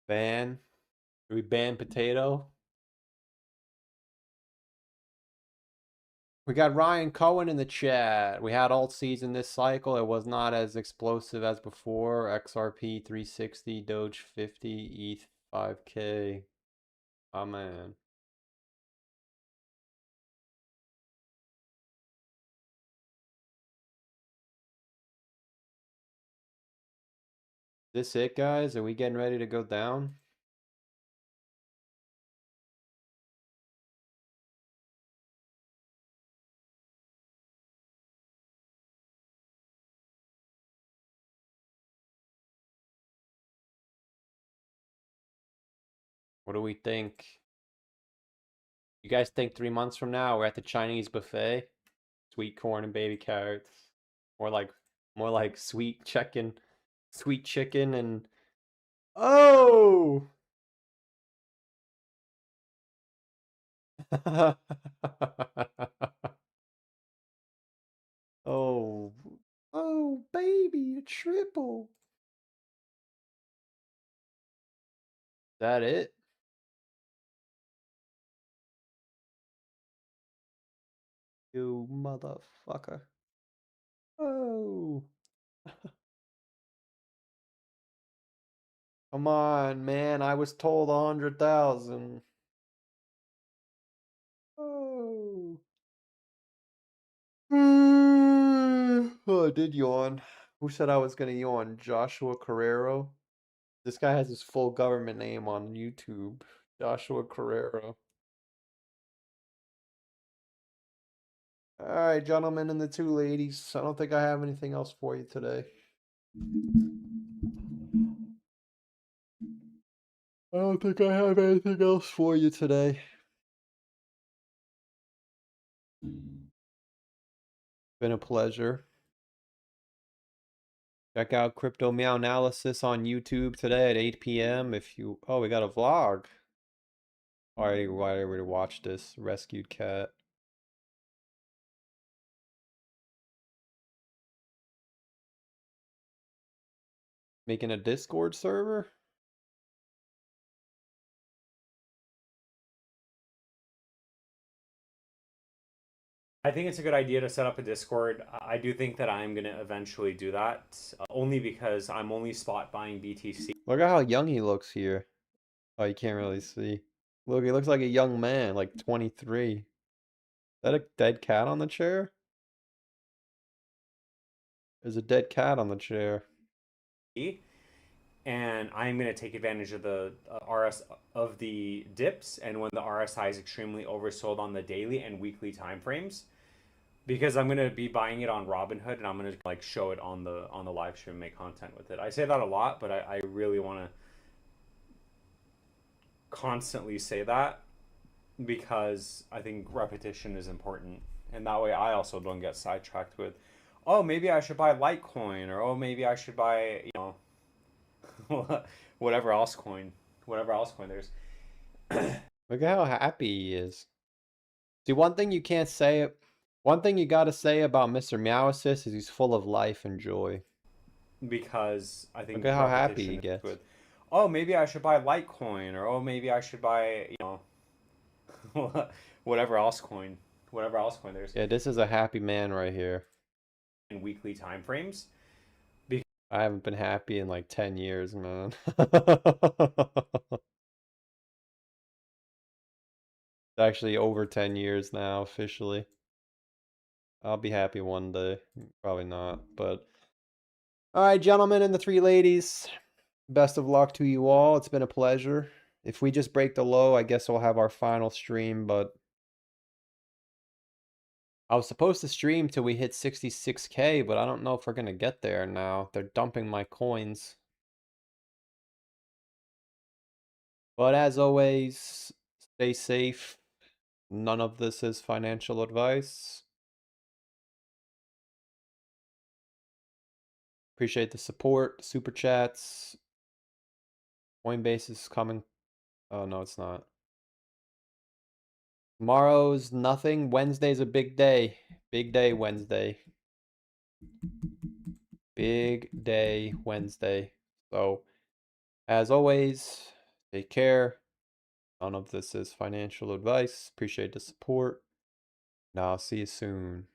Ban? Do we ban Potato? We got Ryan Cohen in the chat. We had alt season this cycle. It was not as explosive as before. XRP 360, Doge 50, ETH 5K. Oh man. This it, guys? Are we getting ready to go down? What do we think? You guys think 3 months from now we're at the Chinese buffet? Sweet corn and baby carrots. More like sweet chicken and oh. Oh. Oh, baby, a triple. That it? You motherfucker. Oh. Come on, man. I was told 100,000. Oh. Oh, I did yawn. Who said I was gonna yawn? Joshua Carrero. This guy has his full government name on YouTube. Joshua Carrero. All right, gentlemen and the two ladies. I don't think I have anything else for you today. I don't think I have anything else for you today. Been a pleasure. Check out Crypto Meow Analysis on YouTube today at 8 p.m. If you... Oh, we got a vlog. Alrighty, why are we to watch this? Rescued cat. Making a Discord server? I think it's a good idea to set up a Discord. I do think that I'm going to eventually do that, only because I'm only spot buying BTC. Look at how young he looks here. Oh, you can't really see. Look, he looks like a young man, like 23. Is that a dead cat on the chair? There's a dead cat on the chair. And I'm going to take advantage of the RS of the dips, and when the RSI is extremely oversold on the daily and weekly time frames, because I'm going to be buying it on Robinhood, and I'm going to like show it on the live stream, make content with it. I say that a lot, but I really want to constantly say that, because I think repetition is important, and that way I also don't get sidetracked with, oh, maybe I should buy Litecoin, or oh, maybe I should buy, whatever else coin there's. Look at how happy he is. See, one thing you can't say, one thing you gotta say about Mr. Meow Assist is he's full of life and joy. Because I think look at how happy he gets. With, oh, maybe I should buy Litecoin, or oh, maybe I should buy, whatever else coin there's. Yeah, this is a happy man right here. In weekly time frames. I haven't been happy in like 10 years, man. It's actually over 10 years now, officially. I'll be happy one day. Probably not, but... Alright, gentlemen and the three ladies. Best of luck to you all. It's been a pleasure. If we just break the low, I guess we'll have our final stream, but... I was supposed to stream till we hit 66K, but I don't know if we're gonna get there now. They're dumping my coins. But as always, stay safe. None of this is financial advice. Appreciate the support, super chats. Coinbase is coming. Oh, no, it's not. Tomorrow's nothing. Wednesday's a big day. Big day Wednesday. Big day Wednesday. So, as always, take care. None of this is financial advice. Appreciate the support. And I'll see you soon.